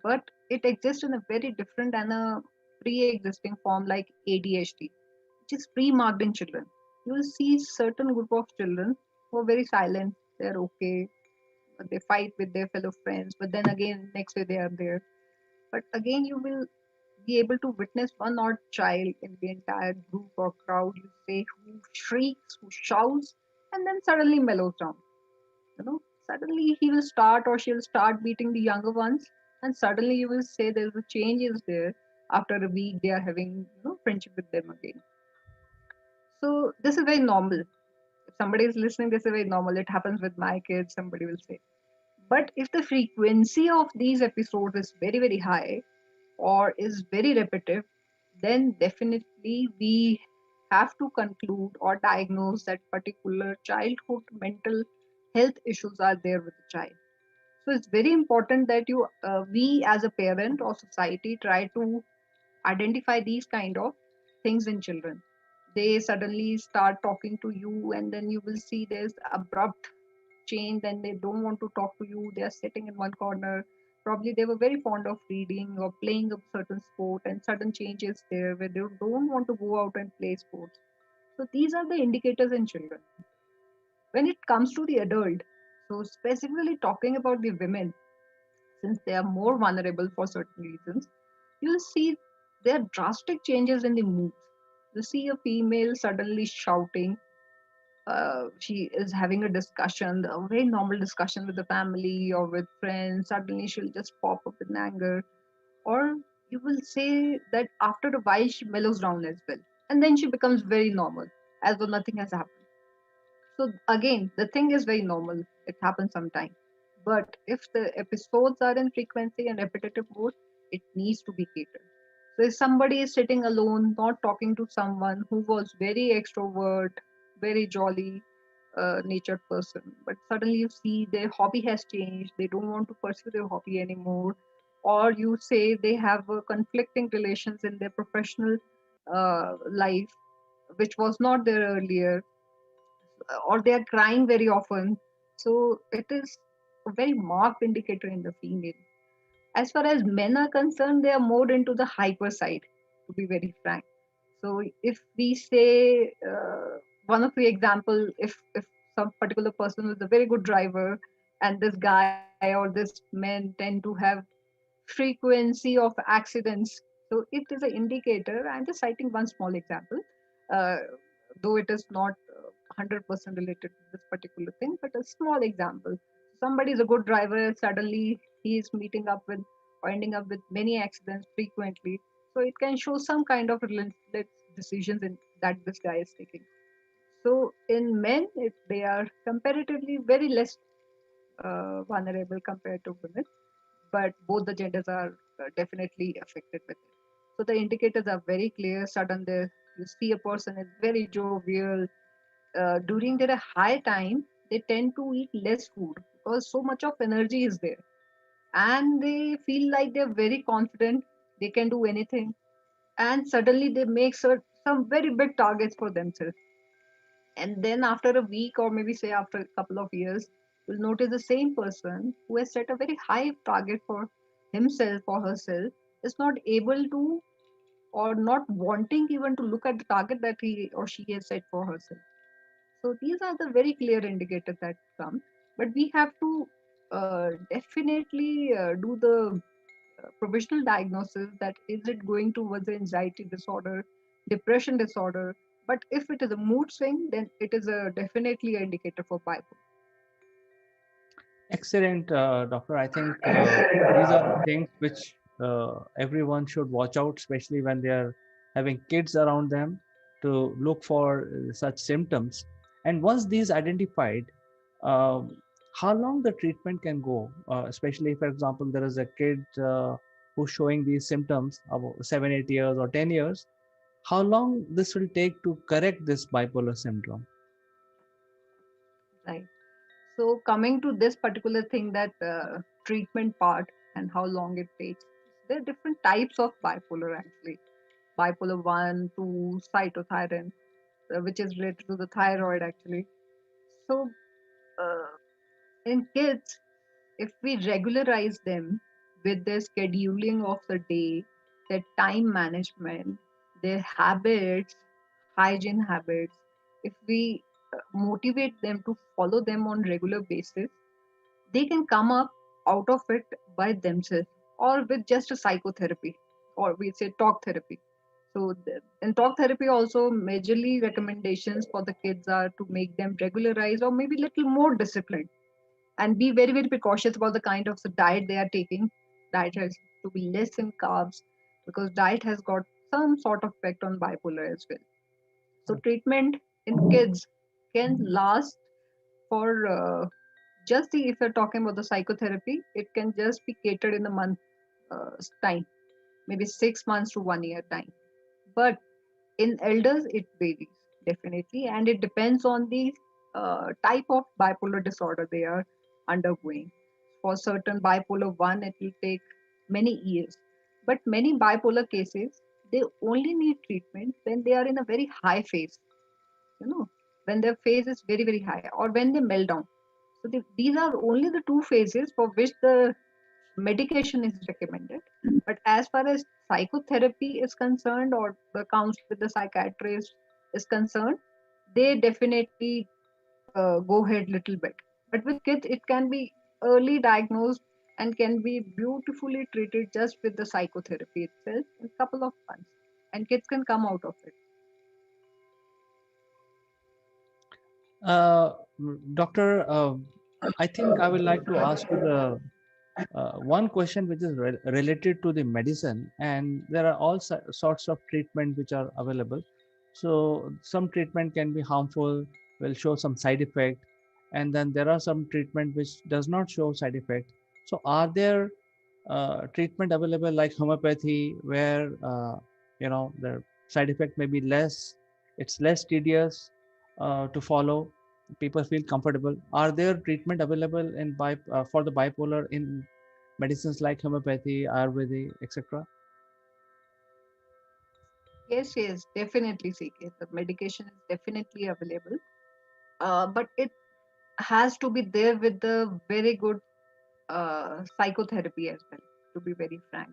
but it exists in a very different and a pre-existing form like ADHD, which is pre-marked in children. You will see certain group of children who are very silent, they're okay, but they fight with their fellow friends, but then again next day they are there. But again, you will be able to witness one odd child in the entire group or crowd, you say, who shrieks, who shouts, and then suddenly mellows down. You know, suddenly he will start or she will start beating the younger ones, and suddenly you will say there's a change is there. After a week, they are having friendship with them again. So this is very normal. If somebody is listening, this is very normal. It happens with my kids. Somebody will say. But if the frequency of these episodes is very, very high or is very repetitive, then definitely we have to conclude or diagnose that particular childhood mental health issues are there with the child. So it's very important that we as a parent or society try to identify these kind of things in children. They suddenly start talking to you, and then you will see there's abrupt change, and they don't want to talk to you. They are sitting in one corner. Probably they were very fond of reading or playing a certain sport, and sudden changes there where they don't want to go out and play sports. So these are the indicators in children. When it comes to the adult, so specifically talking about the women, since they are more vulnerable for certain reasons, you'll see there are drastic changes in the moods. You see a female suddenly shouting, she is having a discussion, a very normal discussion with the family or with friends. Suddenly she'll just pop up in anger. Or you will say that after a while she mellows down as well. And then she becomes very normal, as though nothing has happened. So again, the thing is very normal. It happens sometime. But if the episodes are in frequency and repetitive mode, it needs to be catered. So if somebody is sitting alone, not talking to someone who was very extrovert, very jolly natured person, but suddenly you see their hobby has changed, they don't want to pursue their hobby anymore, or you say they have conflicting relations in their professional life, which was not there earlier, or they are crying very often. So it is a very marked indicator in the female. As far as men are concerned, they are more into the hyper side, to be very frank. So if we say one of the example, if some particular person is a very good driver, and this guy or this men tend to have frequency of accidents. So it is an indicator. I'm just citing one small example, uh, though it is not 100% related to this particular thing, but a small example. Somebody is a good driver, suddenly he is meeting up with or ending up with many accidents frequently. So it can show some kind of relentless decisions in, that this guy is taking. So in men, they are comparatively very less vulnerable compared to women, but both the genders are definitely affected with it. So the indicators are very clear. Sudden, you see a person is very jovial. During their high time, they tend to eat less food because so much of energy is there, and they feel like they're very confident. They can do anything, and suddenly they make some very big targets for themselves. And then after a week, or maybe say after a couple of years, you'll notice the same person who has set a very high target for himself or herself is not able to, or not wanting even to look at the target that he or she has set for herself. So these are the very clear indicators that come. But we have to definitely do the provisional diagnosis, that is it going towards anxiety disorder, depression disorder. But if it is a mood swing, then it is a definitely an indicator for bipolar. Excellent, doctor. I think these are the things which everyone should watch out, especially when they are having kids around them, to look for such symptoms. And once these identified, um, how long the treatment can go, especially, for example, there is a kid who's showing these symptoms about 7, 8 years or 10 years. How long this will take to correct this bipolar syndrome? Right. So coming to this particular thing, that treatment part and how long it takes, there are different types of bipolar actually. Bipolar 1, 2, cytothyroid, which is related to the thyroid actually. So in kids, if we regularize them, with their scheduling of the day, their time management, their habits, hygiene habits, if we motivate them to follow them on regular basis, they can come up out of it by themselves or with just a psychotherapy, or we say talk therapy. So in talk therapy also, majorly recommendations for the kids are to make them regularize or maybe little more disciplined, and be very very precautious about the kind of the diet they are taking. Diet has to be less in carbs, because diet has got some sort of effect on bipolar as well. So treatment in kids can last for just the, if you're talking about the psychotherapy, it can just be catered in a month time, maybe 6 months to 1 year time. But in elders, it varies definitely, and it depends on the type of bipolar disorder they are undergoing. For certain bipolar 1, it will take many years. But many bipolar cases, they only need treatment when they are in a very high phase, you know, when their phase is very, very high, or when they melt down. So these are only the two phases for which the medication is recommended. But as far as psychotherapy is concerned, or the counsel with the psychiatrist is concerned, they definitely go ahead little bit. But with kids, it can be early diagnosed and can be beautifully treated just with the psychotherapy itself in a couple of months, and kids can come out of it. Doctor, I think I would like to ask you the one question which is related to the medicine, and there are all sorts of treatment which are available. So some treatment can be harmful, will show some side effect, and then there are some treatment which does not show side effect. So are there treatment available like homeopathy where the side effect may be less, it's less tedious to follow, people feel comfortable? Are there treatment available in for the bipolar in medicines like homeopathy, Ayurveda, etc.? Yes, yes, definitely, CK. The medication is definitely available, but it has to be there with the very good psychotherapy as well, to be very frank,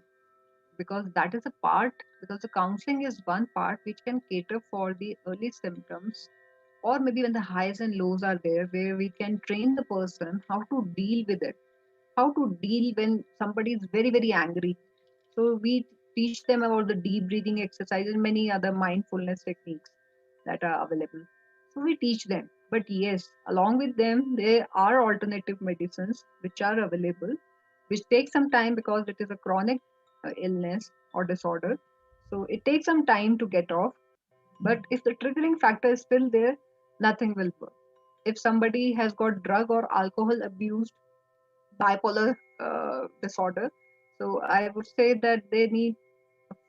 because that is a part, because the counseling is one part which can cater for the early symptoms, or maybe when the highs and lows are there, where we can train the person how to deal with it, how to deal when somebody is very very angry. So we teach them about the deep breathing exercise and many other mindfulness techniques that are available. So we teach them. But yes, along with them, there are alternative medicines which are available, which take some time because it is a chronic illness or disorder. So it takes some time to get off. But if the triggering factor is still there, nothing will work. If somebody has got drug or alcohol abuse, bipolar disorder, so I would say that they need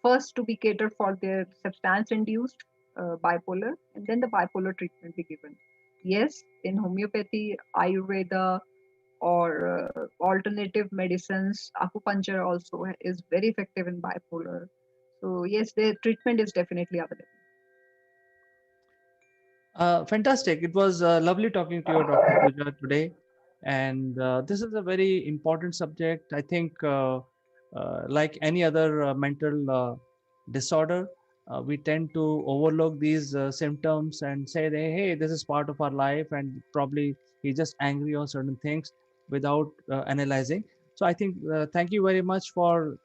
first to be catered for their substance induced bipolar, and then the bipolar treatment be given. Yes, in homeopathy, Ayurveda, or alternative medicines, acupuncture also is very effective in bipolar. So yes, the treatment is definitely available. Fantastic. It was lovely talking to you, Dr. Pooja, today. And this is a very important subject. I think, like any other mental disorder, we tend to overlook these symptoms and say, that, hey, this is part of our life, and probably he's just angry on certain things without analyzing. So I think, thank you very much for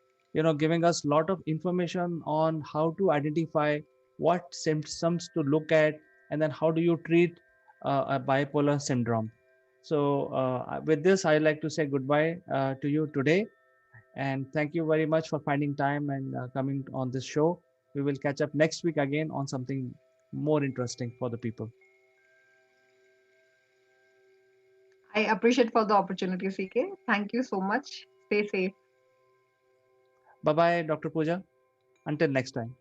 giving us a lot of information on how to identify what symptoms to look at, and then how do you treat a bipolar syndrome. So with this, I'd like to say goodbye to you today, and thank you very much for finding time and coming on this show. We will catch up next week again on something more interesting for the people. I appreciate for the opportunity, CK. Thank you so much. Stay safe. Bye bye, Dr. Pooja. Until next time.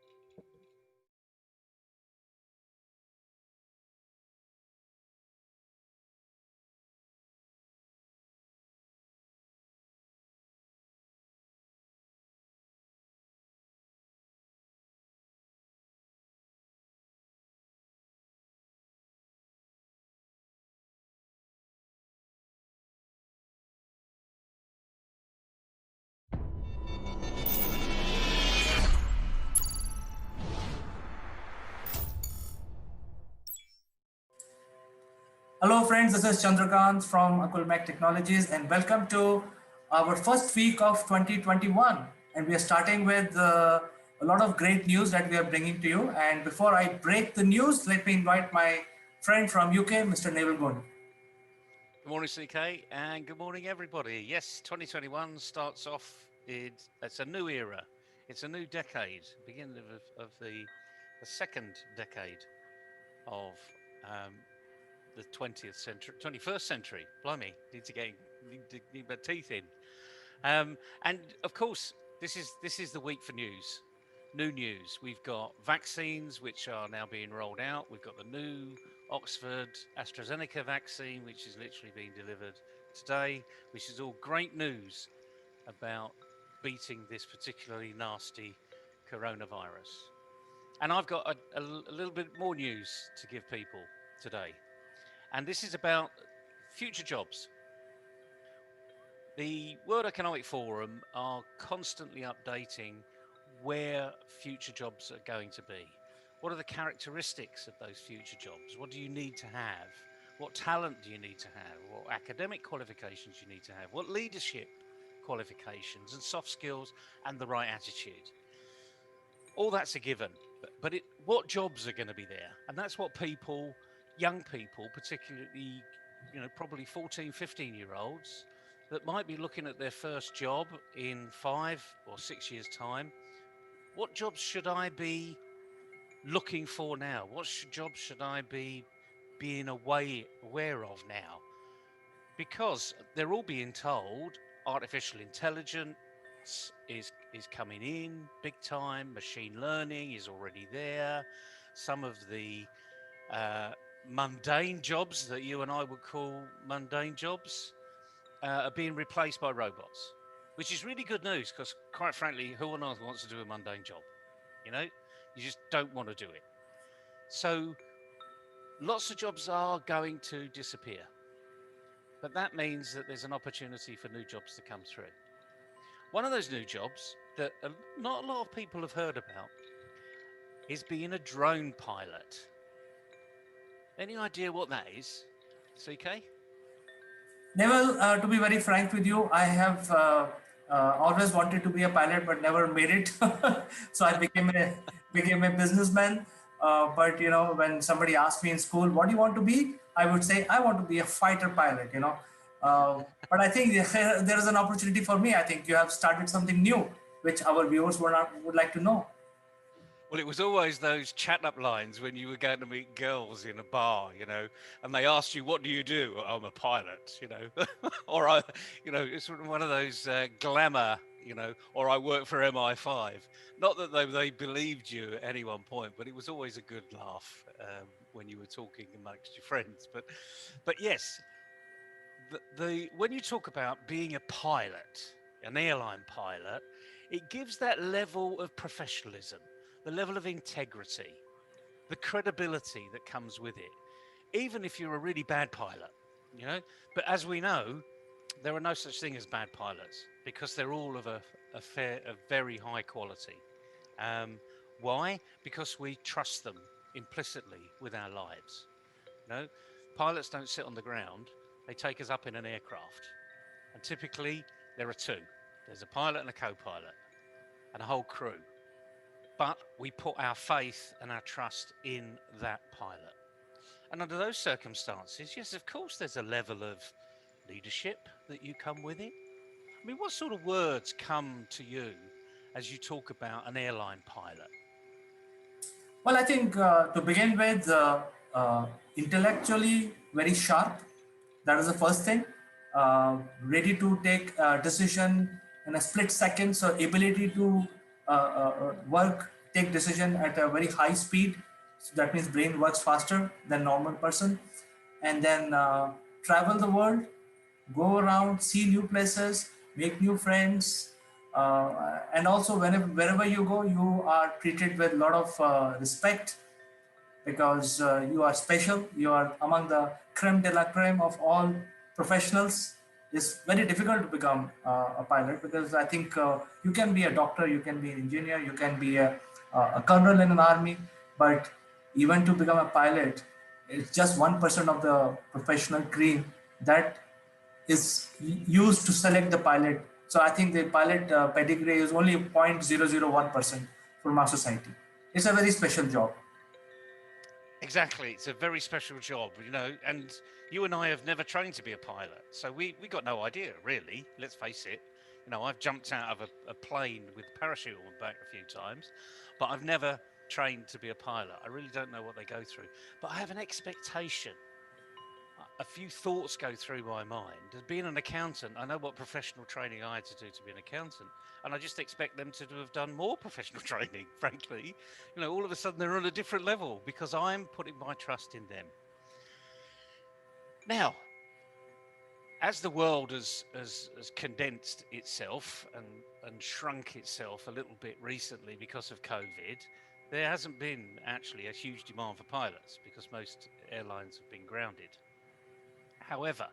Hello friends, this is Chandrakant from Akulmach Technologies and welcome to our first week of 2021. And we are starting with a lot of great news that we are bringing to you. And before I break the news, let me invite my friend from UK, Mr. Neville Gun. Good morning, CK, and good morning, everybody. Yes, 2021 starts off, it's a new era. It's a new decade, beginning of the second decade of the 20th century, 21st century. Blimey, need my teeth in. And of course, this is the week for news. New news. We've got vaccines which are now being rolled out. We've got the new Oxford AstraZeneca vaccine, which is literally being delivered today, which is all great news about beating this particularly nasty coronavirus. And I've got a little bit more news to give people today. And this is about future jobs. The World Economic Forum are constantly updating where future jobs are going to be. What are the characteristics of those future jobs? What do you need to have? What talent do you need to have? What academic qualifications you need to have? What leadership qualifications and soft skills and the right attitude? All that's a given, but what jobs are going to be there? And that's what people, young people, particularly, probably 14, 15-year-olds, that might be looking at their first job in 5 or 6 years' time. What jobs should I be looking for now? What jobs should I be being aware of now? Because they're all being told artificial intelligence is coming in big time. Machine learning is already there. Some of the mundane jobs that you and I would call mundane jobs are being replaced by robots, which is really good news because, quite frankly, who on earth wants to do a mundane job? You just don't want to do it. So lots of jobs are going to disappear, but that means that there's an opportunity for new jobs to come through. One of those new jobs that not a lot of people have heard about is being a drone pilot. Any idea what that is, CK? Neville, to be very frank with you, I have always wanted to be a pilot, but never made it. So I became a businessman. But when somebody asked me in school, "What do you want to be?" I would say, "I want to be a fighter pilot." But I think there is an opportunity for me. I think you have started something new, which our viewers would like to know. Well, it was always those chat-up lines when you were going to meet girls in a bar, and they asked you, "What do you do?" "I'm a pilot," or it's one of those glamour, or "I work for MI5." Not that they believed you at any one point, but it was always a good laugh when you were talking amongst your friends. But yes, when you talk about being a pilot, an airline pilot, it gives that level of professionalism, the level of integrity, the credibility that comes with it, even if you're a really bad pilot, But as we know, there are no such thing as bad pilots because they're all of a very high quality. Why? Because we trust them implicitly with our lives. Pilots don't sit on the ground. They take us up in an aircraft. And typically there are two. There's a pilot and a co-pilot and a whole crew. But we put our faith and our trust in that pilot. And under those circumstances, yes, of course, there's a level of leadership that you come with it. I mean, what sort of words come to you as you talk about an airline pilot? Well, I think to begin with, intellectually very sharp. That is the first thing. Ready to take a decision in a split second. So ability to take decision at a very high speed. So that means brain works faster than normal person. And then travel the world, go around, see new places, make new friends. And also wherever you go, you are treated with a lot of respect because you are special. You are among the creme de la creme of all professionals. It's very difficult to become a pilot because I think you can be a doctor, you can be an engineer, you can be a colonel in an army, but even to become a pilot, It's just 1% of the professional cream that is used to select the pilot. So I think the pilot pedigree is only 0.001% from our society. It's a very special job. Exactly, it's a very special job, you know, and you and I have never trained to be a pilot, so we got no idea, really, let's face it. You know, I've jumped out of a plane with a parachute on the back a few times, but I've never trained to be a pilot. I really don't know what they go through, but I have an expectation. A few thoughts go through my mind. As being an accountant, I know what professional training I had to do to be an accountant, and I just expect them to have done more professional training, frankly. You know, all of a sudden they're on a different level because I'm putting my trust in them. Now, as the world has condensed itself and shrunk itself a little bit recently because of COVID, there hasn't been actually a huge demand for pilots because most airlines have been grounded. However,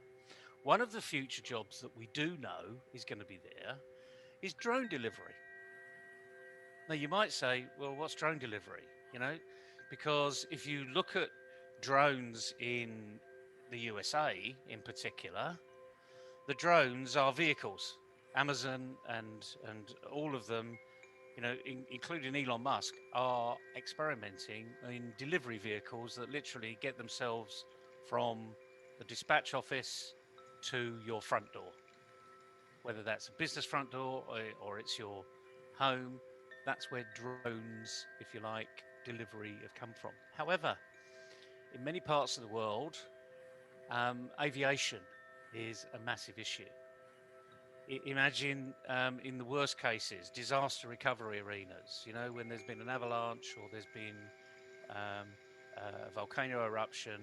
one of the future jobs that we do know is going to be there is drone delivery. Now, you might say, well, what's drone delivery? You know, because if you look at drones in the USA in particular, the drones are vehicles. Amazon and all of them, you know, including Elon Musk, are experimenting in delivery vehicles that literally get themselves from the dispatch office to your front door. Whether that's a business front door or it's your home, that's where drones, if you like, delivery have come from. However, in many parts of the world, aviation is a massive issue. Imagine in the worst cases, disaster recovery arenas, you know, when there's been an avalanche or there's been a volcano eruption,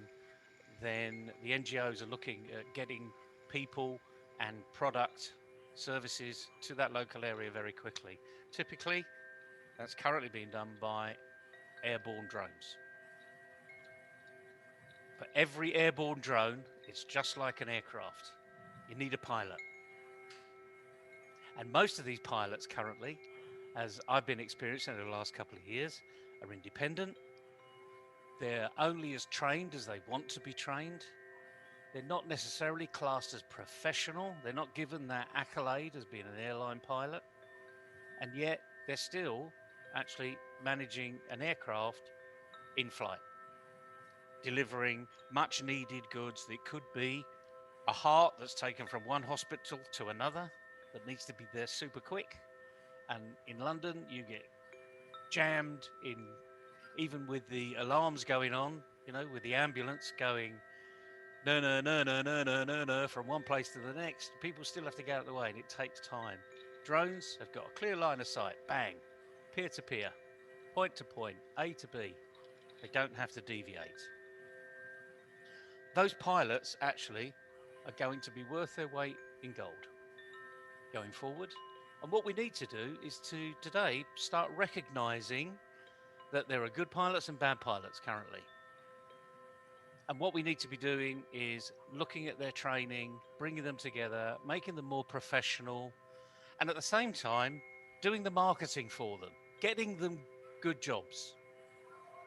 then the NGOs are looking at getting people and product services to that local area very quickly. Typically, that's currently being done by airborne drones. For every airborne drone, it's just like an aircraft. You need a pilot. And most of these pilots currently, as I've been experiencing over the last couple of years, are independent. They're only as trained as they want to be trained. They're not necessarily classed as professional. They're not given that accolade as being an airline pilot. And yet they're still actually managing an aircraft in flight, delivering much needed goods that could be a heart that's taken from one hospital to another that needs to be there super quick. And in London, you get jammed in, even with the alarms going on, you know, with the ambulance going no, no, no, no, no, no, no, no, from one place to the next. People still have to get out of the way, and it takes time. Drones have got a clear line of sight, bang, peer to peer, point to point, A to B. They don't have to deviate. Those pilots actually are going to be worth their weight in gold going forward. And what we need to do is to today start recognizing that there are good pilots and bad pilots currently. And what we need to be doing is looking at their training, bringing them together, making them more professional, and at the same time, doing the marketing for them, getting them good jobs.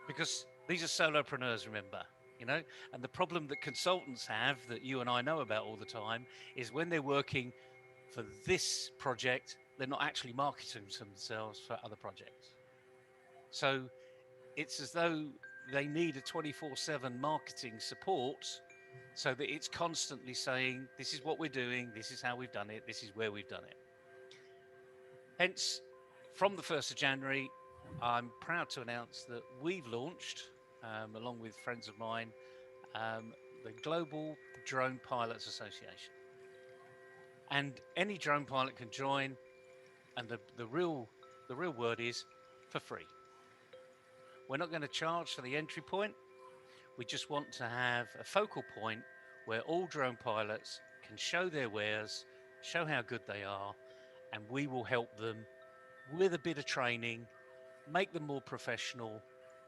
Because these are solopreneurs, remember, you know? And the problem that consultants have that you and I know about all the time is when they're working for this project, they're not actually marketing themselves for other projects. So it's as though they need a 24/7 marketing support so that it's constantly saying, this is what we're doing, this is how we've done it, this is where we've done it. Hence, from the 1st of January, I'm proud to announce that we've launched, along with friends of mine, the Global Drone Pilots Association. And any drone pilot can join, and the real word is for free. We're not going to charge for the entry point. We just want to have a focal point where all drone pilots can show their wares, show how good they are, and we will help them with a bit of training, make them more professional,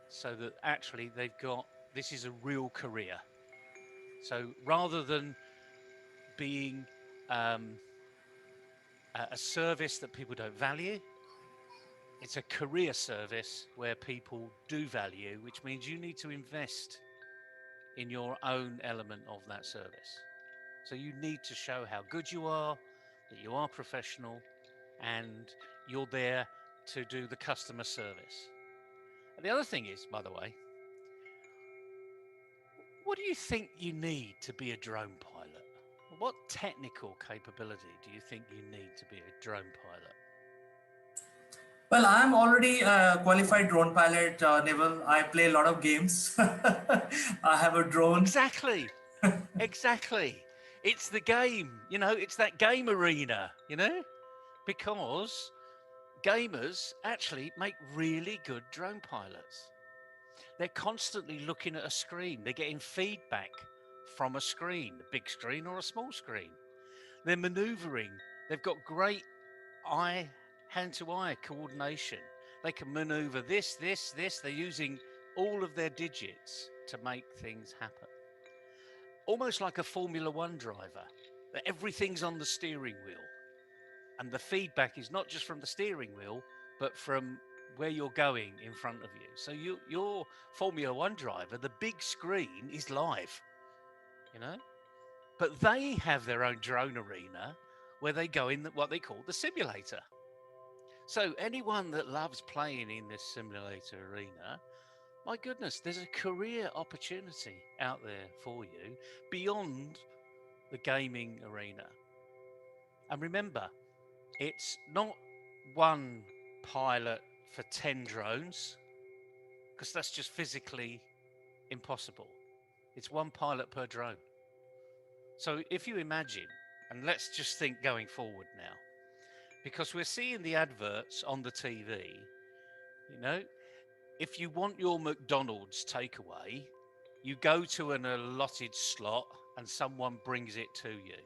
so that actually they've got, this is a real career. So rather than being a service that people don't value, it's a career service where people do value, which means you need to invest in your own element of that service. So you need to show how good you are, that you are professional, and you're there to do the customer service. And the other thing is, by the way, what do you think you need to be a drone pilot? What technical capability do you think you need to be a drone pilot? Well, I'm already a qualified drone pilot, Neville. I play a lot of games. I have a drone. Exactly. Exactly. It's the game, it's that game arena, because gamers actually make really good drone pilots. They're constantly looking at a screen. They're getting feedback from a screen, a big screen or a small screen. They're maneuvering. They've got great hand-to-eye coordination. They can maneuver this. They're using all of their digits to make things happen. Almost like a Formula One driver, that everything's on the steering wheel. And the feedback is not just from the steering wheel, but from where you're going in front of you. So your Formula One driver, the big screen is live, but they have their own drone arena where they go in what they call the simulator. So anyone that loves playing in this simulator arena, my goodness, there's a career opportunity out there for you beyond the gaming arena. And remember, it's not one pilot for 10 drones, because that's just physically impossible. It's one pilot per drone. So if you imagine, and let's just think going forward now, because we're seeing the adverts on the TV, if you want your McDonald's takeaway, you go to an allotted slot and someone brings it to you.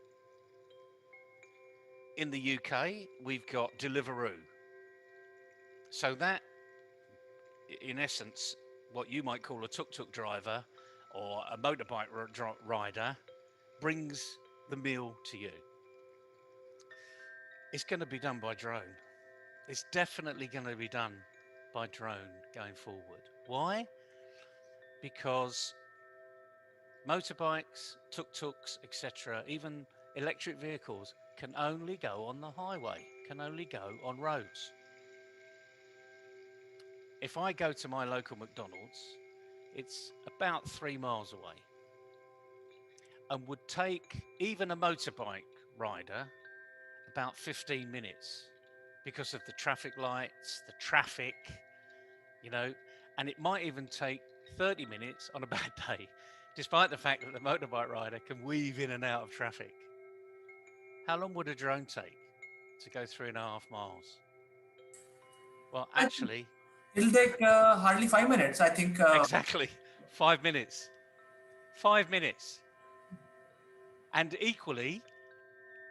In the UK, we've got Deliveroo. So that, in essence, what you might call a tuk-tuk driver or a motorbike rider, brings the meal to you. It's going to be done by drone. It's definitely going to be done by drone going forward. Why? Because motorbikes, tuk-tuks, etc., even electric vehicles can only go on the highway, can only go on roads. If I go to my local McDonald's, it's about 3 miles away and would take even a motorbike rider about 15 minutes because of the traffic lights, the traffic, and it might even take 30 minutes on a bad day, despite the fact that the motorbike rider can weave in and out of traffic. How long would a drone take to go 3.5 miles? Well, actually, It'll take hardly 5 minutes, I think. Exactly. 5 minutes. 5 minutes. And equally,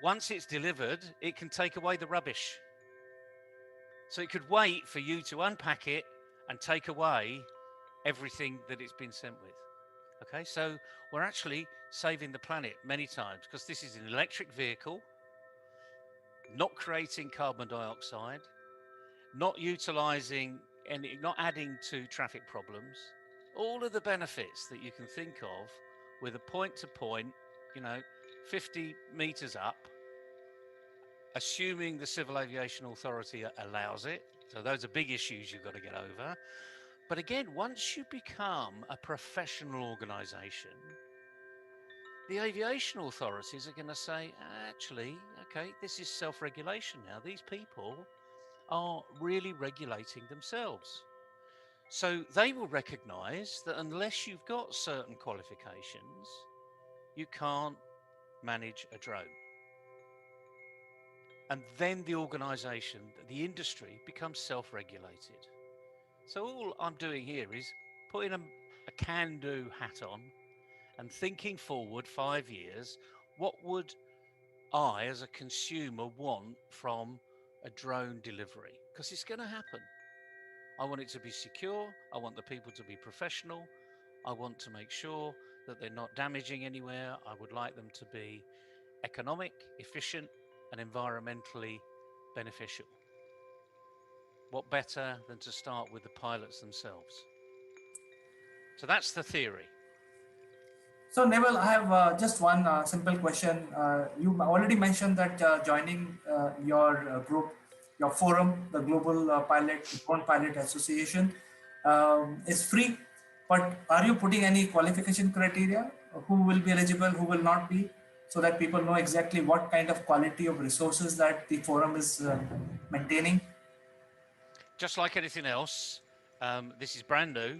once it's delivered, it can take away the rubbish. So it could wait for you to unpack it and take away everything that it's been sent with. Okay, so we're actually saving the planet many times because this is an electric vehicle, not creating carbon dioxide, not utilizing and not adding to traffic problems. All of the benefits that you can think of with a point-to-point, 50 meters up, assuming the Civil Aviation Authority allows it. So those are big issues you've got to get over. But again, once you become a professional organization, the aviation authorities are going to say, actually, okay, this is self-regulation now. These people are really regulating themselves. So they will recognize that unless you've got certain qualifications, you can't manage a drone. And then the organization, the industry becomes self-regulated. So all I'm doing here is putting a can-do hat on and thinking forward 5 years, what would I as a consumer want from a drone delivery? Because it's going to happen. I want it to be secure. I want the people to be professional. I want to make sure that they're not damaging anywhere. I would like them to be economic, efficient, and environmentally beneficial. What better than to start with the pilots themselves? So that's the theory. So Neville, I have just one simple question. You already mentioned that joining your group, your forum, the Global Drone Pilot Association, is free. But are you putting any qualification criteria? Who will be eligible, who will not be, so that people know exactly what kind of quality of resources that the forum is maintaining? Just like anything else, this is brand new.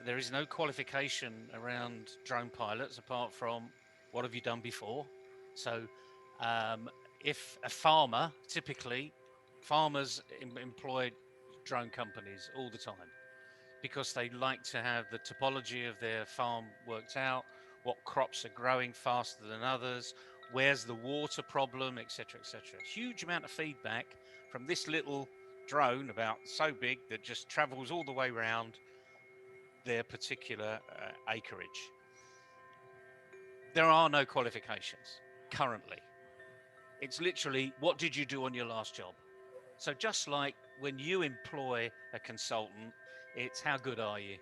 There is no qualification around drone pilots apart from what have you done before. So if a farmer, typically farmers employ drone companies all the time because they like to have the topology of their farm worked out, what crops are growing faster than others, where's the water problem, etc., etc. Huge amount of feedback from this little drone about so big that just travels all the way around their particular acreage. There are no qualifications currently. It's literally, what did you do on your last job? So just like when you employ a consultant, it's how good are you?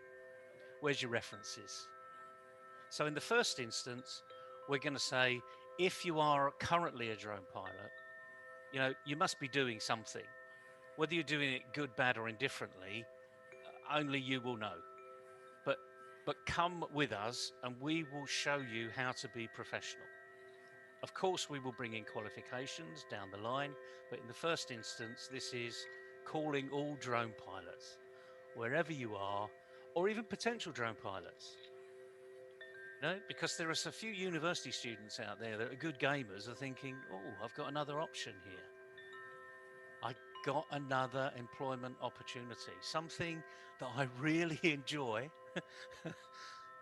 Where's your references? So in the first instance, we're going to say, if you are currently a drone pilot, you must be doing something. Whether you're doing it good, bad, or indifferently, only you will know. But come with us and we will show you how to be professional. Of course, we will bring in qualifications down the line, but in the first instance, this is calling all drone pilots, wherever you are, or even potential drone pilots. Because there are a few university students out there that are good gamers are thinking, oh, I've got another option here. I got another employment opportunity, something that I really enjoy.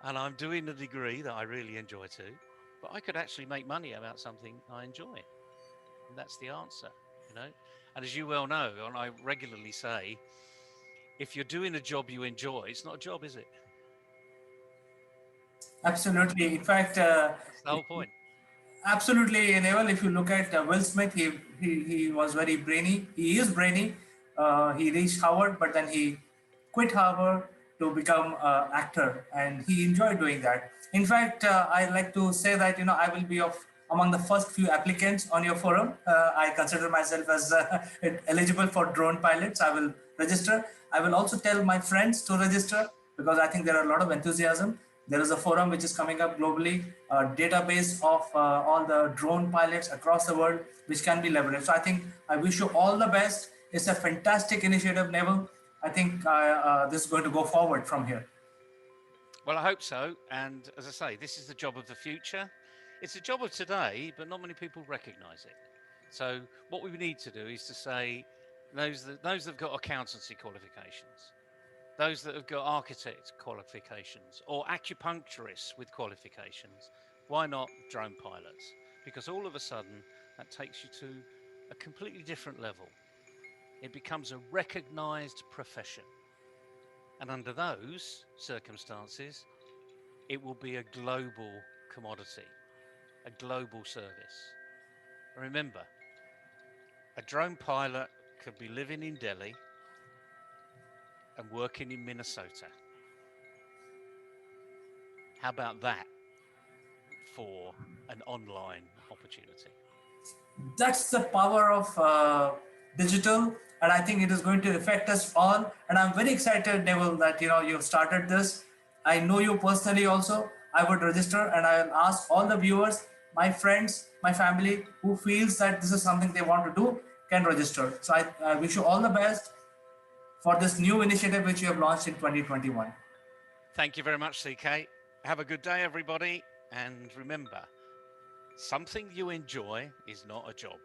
And I'm doing a degree that I really enjoy too, but I could actually make money about something I enjoy. And that's the answer, And as you well know, and I regularly say, if you're doing a job you enjoy, it's not a job, is it? Absolutely. In fact, That's the whole point. absolutely, Neville. If you look at Will Smith, he was very brainy. He is brainy. He reached Harvard, but then he quit Harvard to become an actor, and he enjoyed doing that. In fact, I like to say that I will be among the first few applicants on your forum. I consider myself as eligible for drone pilots. I will register. I will also tell my friends to register because I think there are a lot of enthusiasm. There is a forum which is coming up globally, a database of all the drone pilots across the world, which can be leveraged. So I think I wish you all the best. It's a fantastic initiative, Neville. I think this is going to go forward from here. Well, I hope so. And as I say, this is the job of the future. It's a job of today, but not many people recognize it. So what we need to do is to say, those that have got accountancy qualifications, those that have got architect qualifications or acupuncturists with qualifications, why not drone pilots? Because all of a sudden that takes you to a completely different level. It becomes a recognized profession. And under those circumstances, it will be a global commodity, a global service. Remember, a drone pilot could be living in Delhi and working in Minnesota. How about that for an online opportunity? That's the power of digital, and I think it is going to affect us all. And I'm very excited, Neville, that you've started this. I know you personally also. I would register, and I'll ask all the viewers, my friends, my family, who feels that this is something they want to do, can register. So I wish you all the best for this new initiative which you have launched in 2021. Thank you very much, CK. Have a good day, everybody. And remember, something you enjoy is not a job.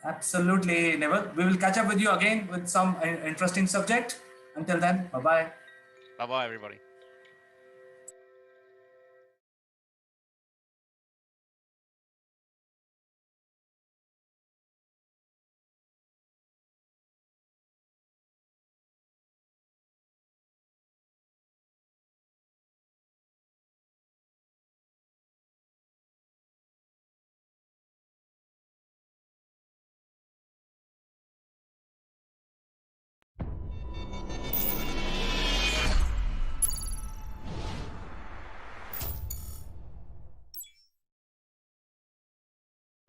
Absolutely, Neville. We will catch up with you again with some interesting subject. Until then, bye-bye. Bye-bye, everybody.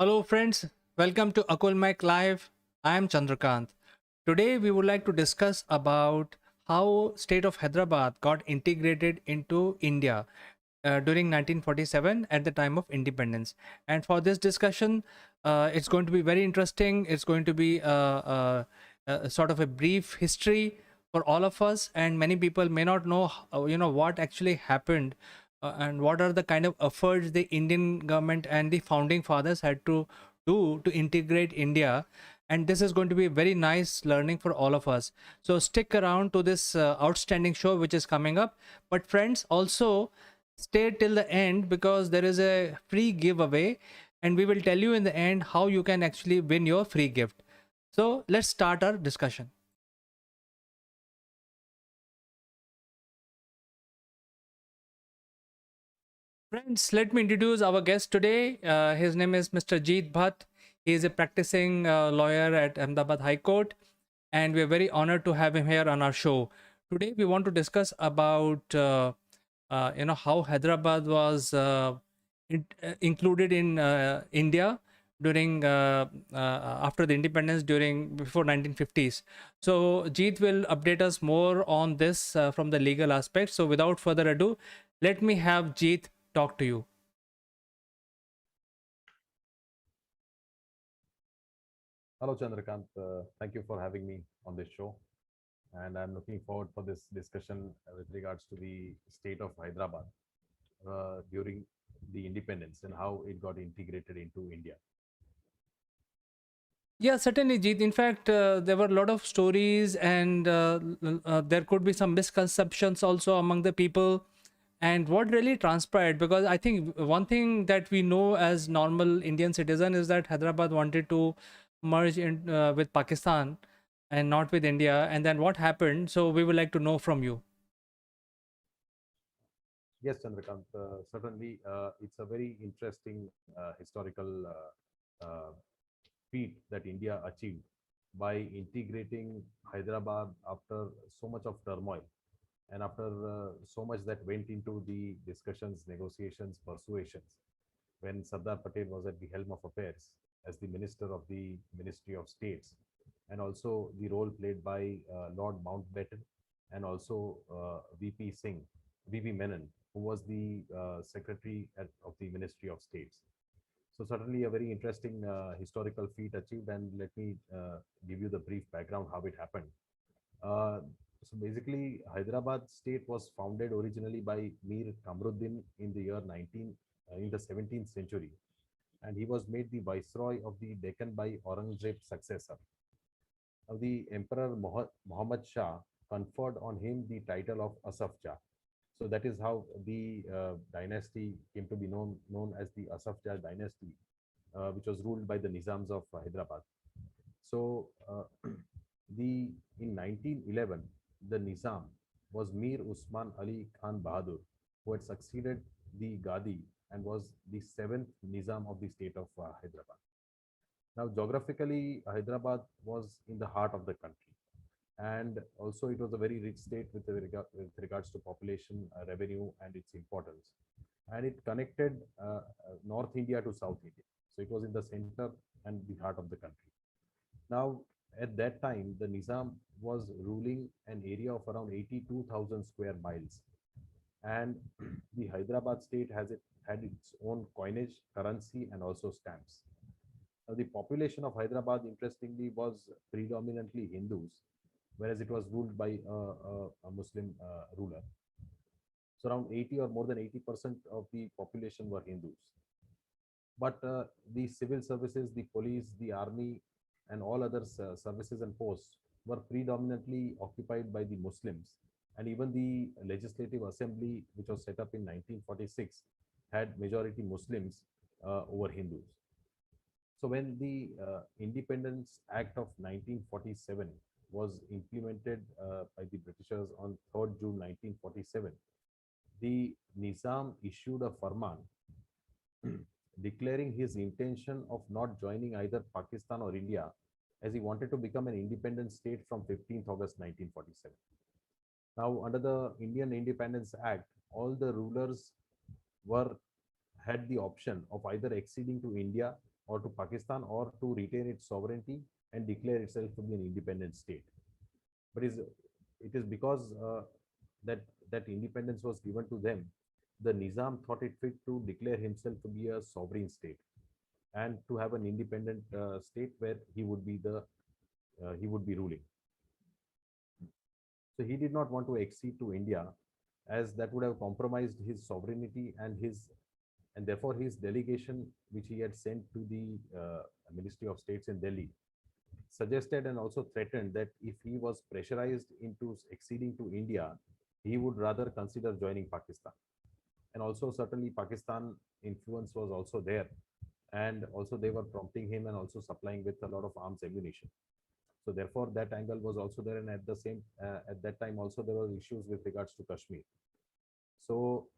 Hello, friends. Welcome to Akulmach Live. I am Chandrakant. Today, we would like to discuss about how state of Hyderabad got integrated into India during 1947 at the time of independence. And for this discussion, it's going to be very interesting. It's going to be a sort of a brief history for all of us, and many people may not know, what actually happened and what are the kind of efforts the Indian government and the founding fathers had to do to integrate India. And this is going to be a very nice learning for all of us. So stick around to this outstanding show which is coming up. But friends, also stay till the end because there is a free giveaway, and we will tell you in the end how you can actually win your free gift. So let's start our discussion. Friends, let me introduce our guest today. His name is Mr. Jeet Bhatt. He is a practicing lawyer at Ahmedabad High Court, and we are very honored to have him here on our show. Today, we want to discuss about how Hyderabad was included in India during after the independence during before 1950s. So Jeet will update us more on this from the legal aspect. So without further ado, let me have Jeet talk to you. Hello, Chandrakant. Thank you for having me on this show. And I'm looking forward for this discussion with regards to the state of Hyderabad during the independence and how it got integrated into India. Yeah, certainly, Jeet. In fact, there were a lot of stories, and there could be some misconceptions also among the people. And what really transpired, because I think one thing that we know as normal Indian citizen is that Hyderabad wanted to merge in with Pakistan and not with India. And then what happened? So we would like to know from you. Yes, Chandrakant, certainly it's a very interesting historical feat that India achieved by integrating Hyderabad after so much of turmoil and after so much that went into the discussions, negotiations, persuasions, when Sardar Patel was at the helm of affairs as the Minister of the Ministry of States, and also the role played by Lord Mountbatten and also VP Singh, VP Menon, who was the Secretary of the Ministry of States. So certainly a very interesting historical feat achieved, and let me give you the brief background how it happened. Uh, so basically, Hyderabad state was founded originally by Mir Kamruddin in the year 19 in the 17th century, and he was made the viceroy of the Deccan by Aurangzeb's successor. Now, the Emperor Muhammad Shah conferred on him the title of Asaf Jah. So that is how the dynasty came to be known as the Asaf Jah dynasty, which was ruled by the Nizams of Hyderabad. So the in 1911, the Nizam was Mir Usman Ali Khan Bahadur, who had succeeded the Gadi and was the seventh Nizam of the state of Hyderabad. Now, geographically, Hyderabad was in the heart of the country, and also it was a very rich state with regards to population, revenue, and its importance. And it connected North India to South India. So it was in the center and the heart of the country. Now, at that time, the Nizam was ruling an area of around 82,000 square miles. And the Hyderabad state had its own coinage, currency, and also stamps. Now, the population of Hyderabad, interestingly, was predominantly Hindus, whereas it was ruled by a Muslim ruler. So around 80 or more than 80% of the population were Hindus. But the civil services, the police, the army, and all other services and posts were predominantly occupied by the Muslims. And even the Legislative Assembly, which was set up in 1946, had majority Muslims over Hindus. So when the Independence Act of 1947 was implemented by the Britishers on 3rd June 1947, the Nizam issued a farman declaring his intention of not joining either Pakistan or India, as he wanted to become an independent state from 15th August 1947. Now, under the Indian Independence Act, all the rulers were had the option of either acceding to India or to Pakistan, or to retain its sovereignty and declare itself to be an independent state. But it is because that independence was given to them, the Nizam thought it fit to declare himself to be a sovereign state and to have an independent state where he would be ruling. So he did not want to accede to India, as that would have compromised his sovereignty and therefore his delegation, which he had sent to the Ministry of States in Delhi, suggested and also threatened that if he was pressurized into acceding to India, he would rather consider joining Pakistan. And also certainly Pakistan influence was also there, and also they were prompting him and also supplying with a lot of arms ammunition. So therefore that angle was also there, and at that time also there were issues with regards to Kashmir. So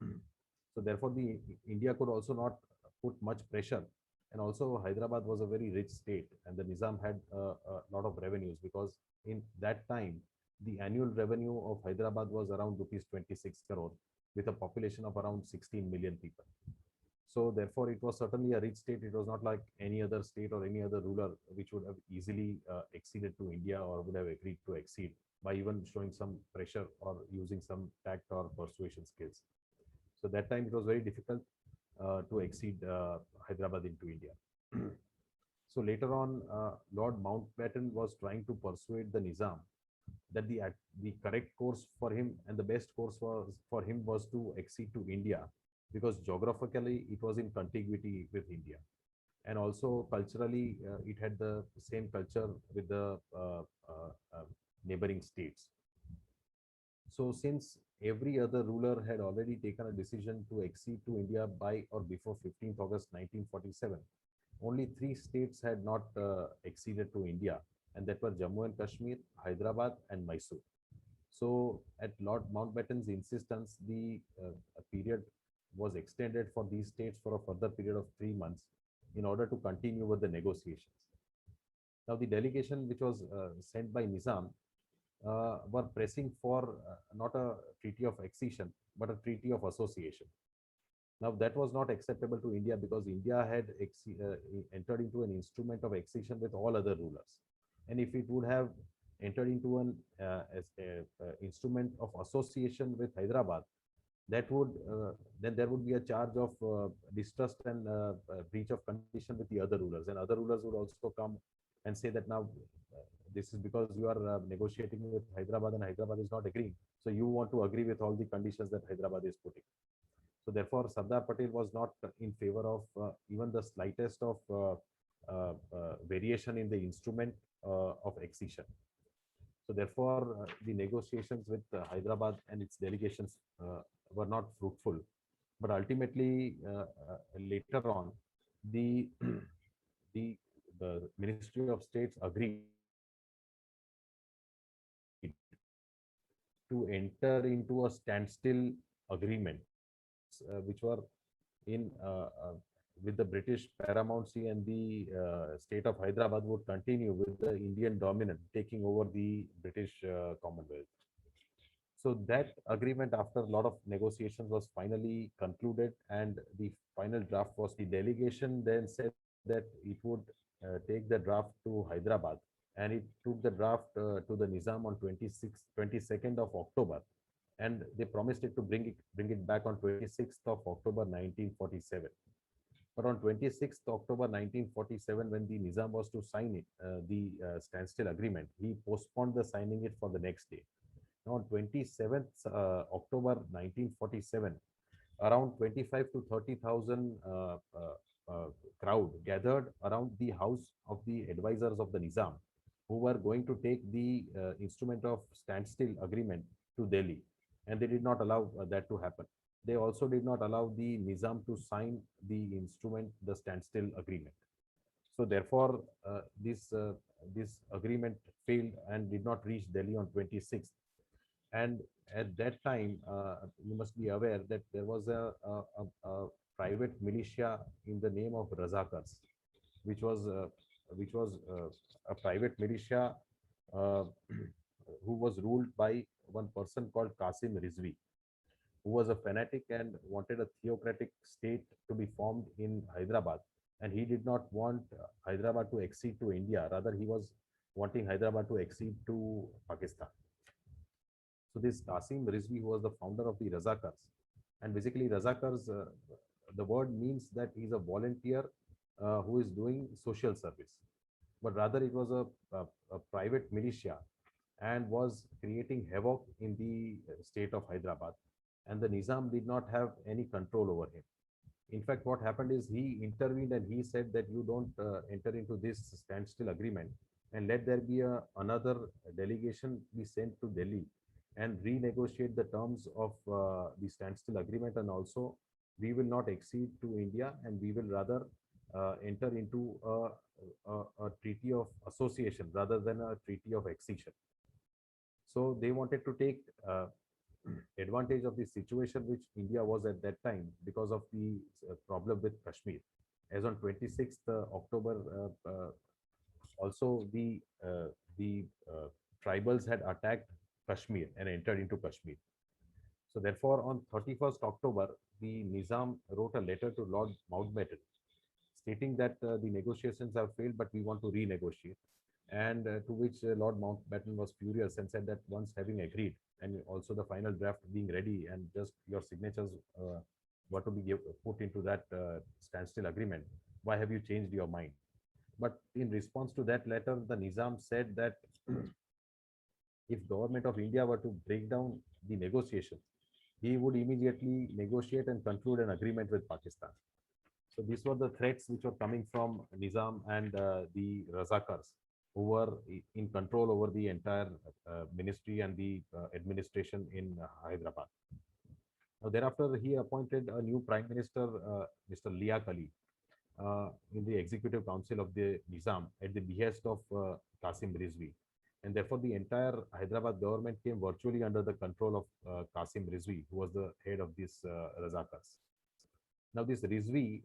therefore the India could also not put much pressure, and also Hyderabad was a very rich state, and the Nizam had a lot of revenues, because in that time the annual revenue of Hyderabad was around rupees 26 crore, with a population of around 16 million people. So therefore it was certainly a rich state. It was not like any other state or any other ruler which would have easily acceded to India, or would have agreed to accede by even showing some pressure or using some tact or persuasion skills. So that time it was very difficult to accede Hyderabad into India. So later on, Lord Mountbatten was trying to persuade the Nizam that the correct course for him and the best course for him was to accede to India, because geographically it was in contiguity with India, and also culturally it had the same culture with the neighboring states. So since every other ruler had already taken a decision to accede to India by or before 15th August 1947, only three states had not acceded to India, and that were Jammu and Kashmir, Hyderabad, and Mysore. So at Lord Mountbatten's insistence, the period was extended for these states for a further period of 3 months in order to continue with the negotiations. Now the delegation which was sent by Nizam were pressing for not a treaty of accession, but a treaty of association. Now that was not acceptable to India, because India had entered into an instrument of accession with all other rulers. And if it would have entered into an instrument of association with Hyderabad, that would then there would be a charge of distrust and breach of condition with the other rulers, and other rulers would also come and say that now this is because you are negotiating with Hyderabad and Hyderabad is not agreeing, so you want to agree with all the conditions that Hyderabad is putting. So therefore Sardar Patel was not in favor of even the slightest of variation in the instrument of accession. So therefore the negotiations with Hyderabad and its delegations were not fruitful. But ultimately later on, the the Ministry of States agreed to enter into a standstill agreement, which were in with the British paramountcy, and the state of Hyderabad would continue with the Indian dominant taking over the British Commonwealth. So that agreement, after a lot of negotiations, was finally concluded, and the final draft was, the delegation then said that it would take the draft to Hyderabad, and it took the draft to the Nizam on 22nd of October, and they promised it to bring it back on 26th of October 1947. But on 26th October 1947, when the Nizam was to sign it, the standstill agreement, he postponed the signing it for the next day. Now, on 27th October 1947, around 25 to 30,000 crowd gathered around the house of the advisors of the Nizam, who were going to take the instrument of standstill agreement to Delhi, and they did not allow that to happen. They also did not allow the Nizam to sign the instrument, the standstill agreement. So therefore, this agreement failed and did not reach Delhi on 26th. And at that time, you must be aware that there was a private militia in the name of Razakars, which was a private militia who was ruled by one person called Qasim Rizvi, who was a fanatic and wanted a theocratic state to be formed in Hyderabad, and he did not want Hyderabad to accede to India. Rather, he was wanting Hyderabad to accede to Pakistan. So this Qasim Rizvi, who was the founder of the Razakars, and basically Razakars, the word means that he's a volunteer who is doing social service, but rather it was a private militia and was creating havoc in the state of Hyderabad, and the Nizam did not have any control over him. In fact, what happened is he intervened and he said that you don't enter into this standstill agreement, and let there be another delegation be sent to Delhi and renegotiate the terms of the standstill agreement, and also we will not accede to India, and we will rather enter into a treaty of association rather than a treaty of accession. So they wanted to take advantage of the situation which India was at that time because of the problem with Kashmir. As on 26th October, also the tribals had attacked Kashmir and entered into Kashmir. So therefore, on 31st October, the Nizam wrote a letter to Lord Mountbatten stating that the negotiations have failed, but we want to renegotiate. And to which Lord Mountbatten was furious and said that once having agreed, and also the final draft being ready, and just your signatures were to be put into that standstill agreement, why have you changed your mind? But in response to that letter, the Nizam said that if government of India were to break down the negotiations, he would immediately negotiate and conclude an agreement with Pakistan. So these were the threats which were coming from Nizam and the Razakars, who were in control over the entire ministry and the administration in Hyderabad. Now, thereafter, he appointed a new Prime Minister, Mr. Liaq Ali, in the Executive Council of the Nizam at the behest of Qasim Rizvi. And therefore, the entire Hyderabad government came virtually under the control of Qasim Rizvi, who was the head of these Razakars. Now, this Rizvi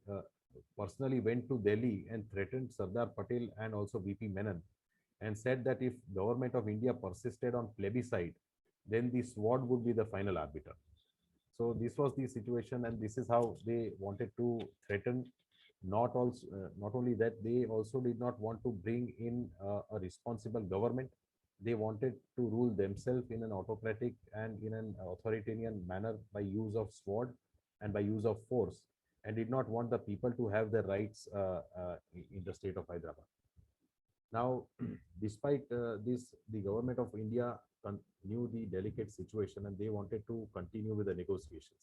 personally went to Delhi and threatened Sardar Patel and also VP Menon, and said that if government of India persisted on plebiscite, then the sword would be the final arbiter. So this was the situation, and this is how they wanted to threaten. Not only that, they also did not want to bring in a responsible government. They wanted to rule themselves in an autocratic and in an authoritarian manner by use of sword and by use of force, and did not want the people to have their rights in the state of Hyderabad. Now, despite this, the government of India knew the delicate situation, and they wanted to continue with the negotiations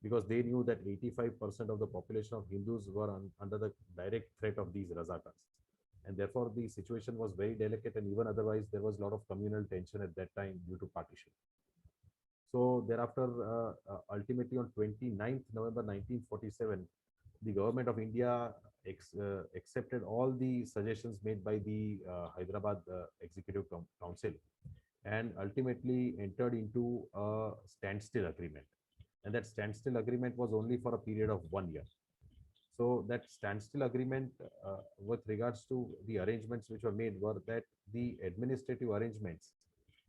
because they knew that 85% of the population of Hindus were under the direct threat of these Razakars. And therefore, the situation was very delicate, and even otherwise, there was a lot of communal tension at that time due to partition. So thereafter, ultimately on 29th November 1947, the government of India accepted all the suggestions made by the Hyderabad Executive Council, and ultimately entered into a standstill agreement. And that standstill agreement was only for a period of 1 year. So that standstill agreement with regards to the arrangements which were made were that the administrative arrangements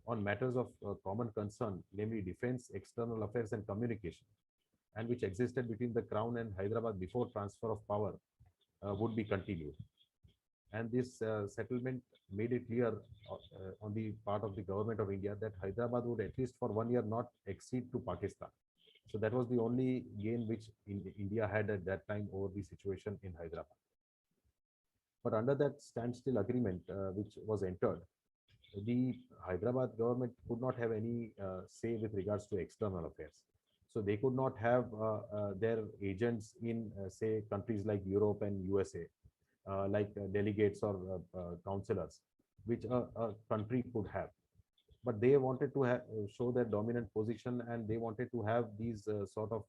on matters of common concern, namely defense, external affairs, and communication, and which existed between the Crown and Hyderabad before transfer of power, would be continued. And this settlement made it clear on the part of the government of India that Hyderabad would at least for 1 year not accede to Pakistan. So that was the only gain which India had at that time over the situation in Hyderabad. But under that standstill agreement, which was entered, the Hyderabad government could not have any say with regards to external affairs. So they could not have their agents in, say, countries like Europe and USA, like delegates or councillors, which a country could have. But they wanted to show their dominant position, and they wanted to have these sort of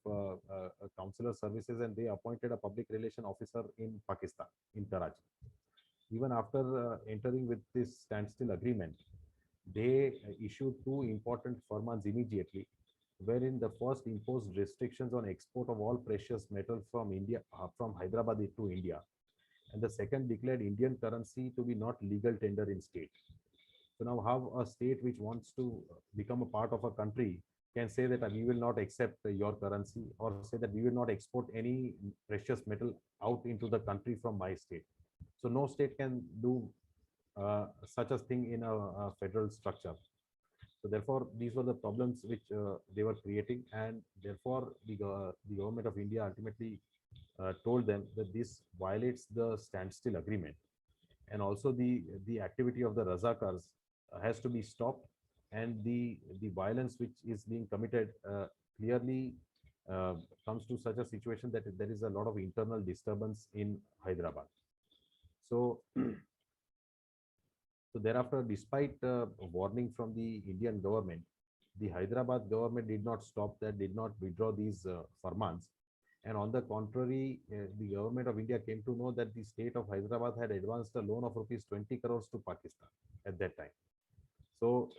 councillor services, and they appointed a public relation officer in Pakistan, in Karachi. Even after entering with this standstill agreement, they issued two important firmans immediately, wherein the first imposed restrictions on export of all precious metals from India, from Hyderabad to India, and the second declared Indian currency to be not legal tender in state. So now, how a state which wants to become a part of a country can say that we will not accept your currency, or say that we will not export any precious metal out into the country from my state. So no state can do such a thing in a federal structure. So therefore, these were the problems which they were creating, and therefore the government of India ultimately told them that this violates the standstill agreement, and also the activity of the Razakars has to be stopped, and the violence which is being committed clearly comes to such a situation that there is a lot of internal disturbance in Hyderabad. So so thereafter, despite warning from the Indian government, the Hyderabad government did not stop that, did not withdraw these farmans. And on the contrary, the government of India came to know that the state of Hyderabad had advanced a loan of rupees 20 crores to Pakistan at that time. So,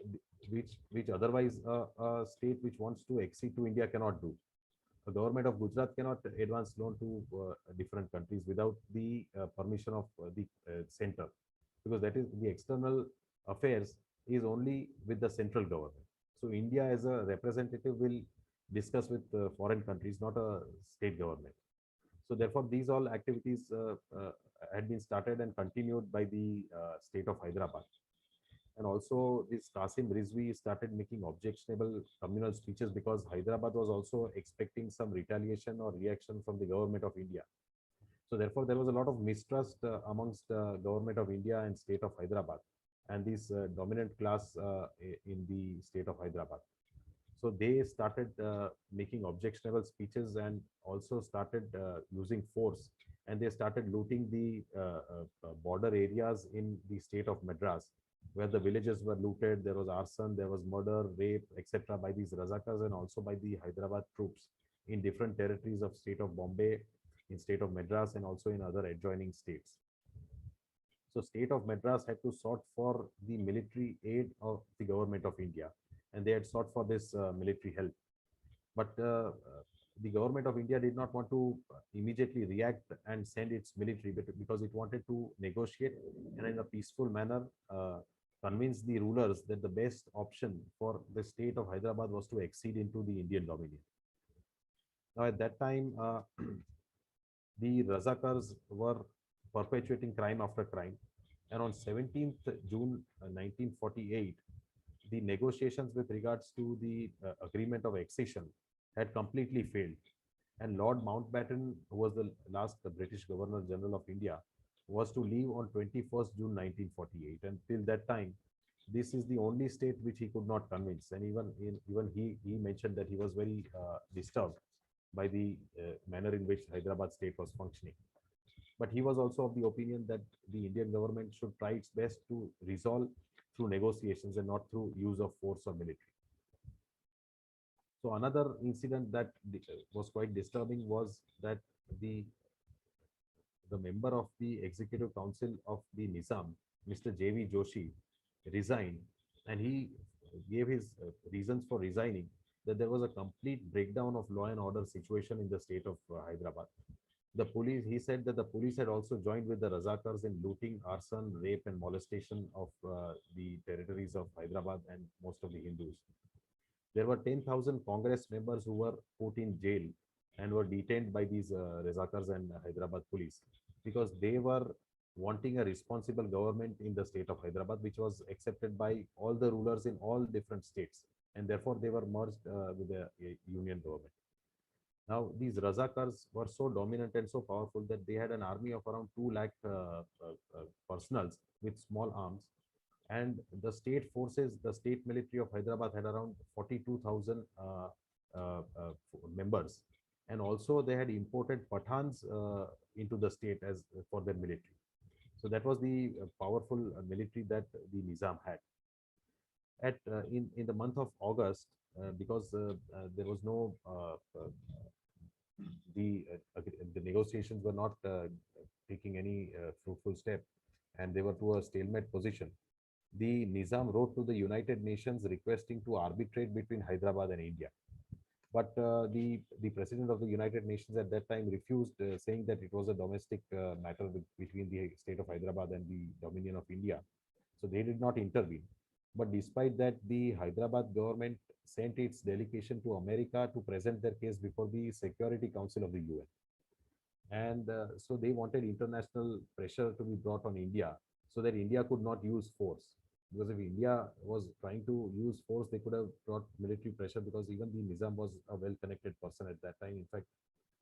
which otherwise a state which wants to accede to India cannot do. The government of Gujarat cannot advance loan to different countries without the permission of the center, because that is the external affairs is only with the central government. So India as a representative will discuss with foreign countries, not a state government. So therefore, these all activities had been started and continued by the state of Hyderabad. And also this Qasim Rizvi started making objectionable communal speeches, because Hyderabad was also expecting some retaliation or reaction from the government of India. So therefore, there was a lot of mistrust amongst government of India and state of Hyderabad, and this dominant class in the state of Hyderabad. So they started making objectionable speeches, and also started using force, and they started looting the border areas in the state of Madras, where the villages were looted. There was arson, there was murder, rape, etc. by these Razakars, and also by the Hyderabad troops in different territories of state of Bombay, in state of Madras, and also in other adjoining states. So state of Madras had to sought for the military aid of the government of India, and they had sought for this military help. But the government of India did not want to immediately react and send its military, because it wanted to negotiate and in a peaceful manner convince the rulers that the best option for the state of Hyderabad was to accede into the Indian dominion. Now, at that time, the Razakars were perpetuating crime after crime. And on 17th June 1948, the negotiations with regards to the agreement of accession had completely failed. And Lord Mountbatten, who was the last British Governor General of India, was to leave on 21st June 1948. And till that time, this is the only state which he could not convince. And even he mentioned that he was very disturbed by the manner in which Hyderabad state was functioning. But he was also of the opinion that the Indian government should try its best to resolve through negotiations and not through use of force or military. So another incident that was quite disturbing was that the member of the Executive Council of the Nizam, Mr. J.V. Joshi, resigned, and he gave his reasons for resigning, that there was a complete breakdown of law and order situation in the state of Hyderabad. The police, he said that the police had also joined with the Razakars in looting, arson, rape, and molestation of the territories of Hyderabad and most of the Hindus. There were 10,000 Congress members who were put in jail and were detained by these Razakars and Hyderabad police, because they were wanting a responsible government in the state of Hyderabad, which was accepted by all the rulers in all different states, and therefore they were merged with the union government. Now, these Razakars were so dominant and so powerful that they had an army of around 2 lakh personals with small arms. And the state forces, the state military of Hyderabad had around 42,000 members. And also they had imported Pathans into the state as for their military. So that was the powerful military that the Nizam had. In the month of August, because there was no the negotiations were not taking any fruitful step, and they were to a stalemate position. The Nizam wrote to the United Nations requesting to arbitrate between Hyderabad and India. But the president of the United Nations at that time refused, saying that it was a domestic matter between the state of Hyderabad and the Dominion of India. So they did not intervene. But despite that, the Hyderabad government sent its delegation to America to present their case before the Security Council of the UN. And so they wanted international pressure to be brought on India so that India could not use force. Because if India was trying to use force, they could have brought military pressure, because even the Nizam was a well-connected person at that time. In fact,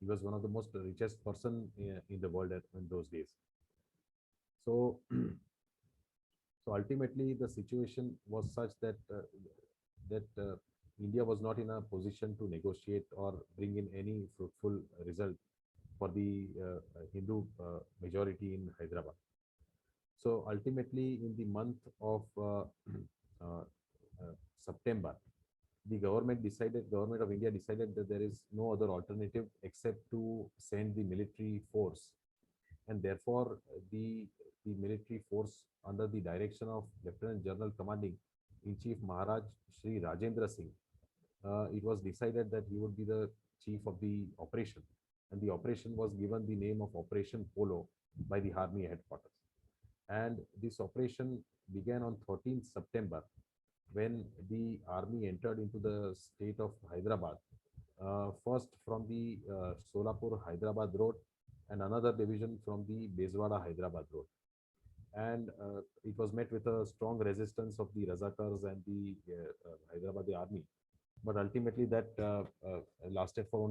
he was one of the most richest person in the world in those days. So, so ultimately, the situation was such that India was not in a position to negotiate or bring in any fruitful result for the Hindu majority in Hyderabad. So ultimately, in the month of September, the government of India decided that there is no other alternative except to send the military force, and therefore the military force under the direction of Lieutenant General Commanding in Chief Maharaj Sri Rajendra Singh. It was decided that he would be the chief of the operation, and the operation was given the name of Operation Polo by the army headquarters. And this operation began on 13th September, when the army entered into the state of Hyderabad, first from the Solapur Hyderabad road, and another division from the Bezwada Hyderabad road. And it was met with a strong resistance of the Razakars and the Hyderabadi army. But ultimately, that lasted for only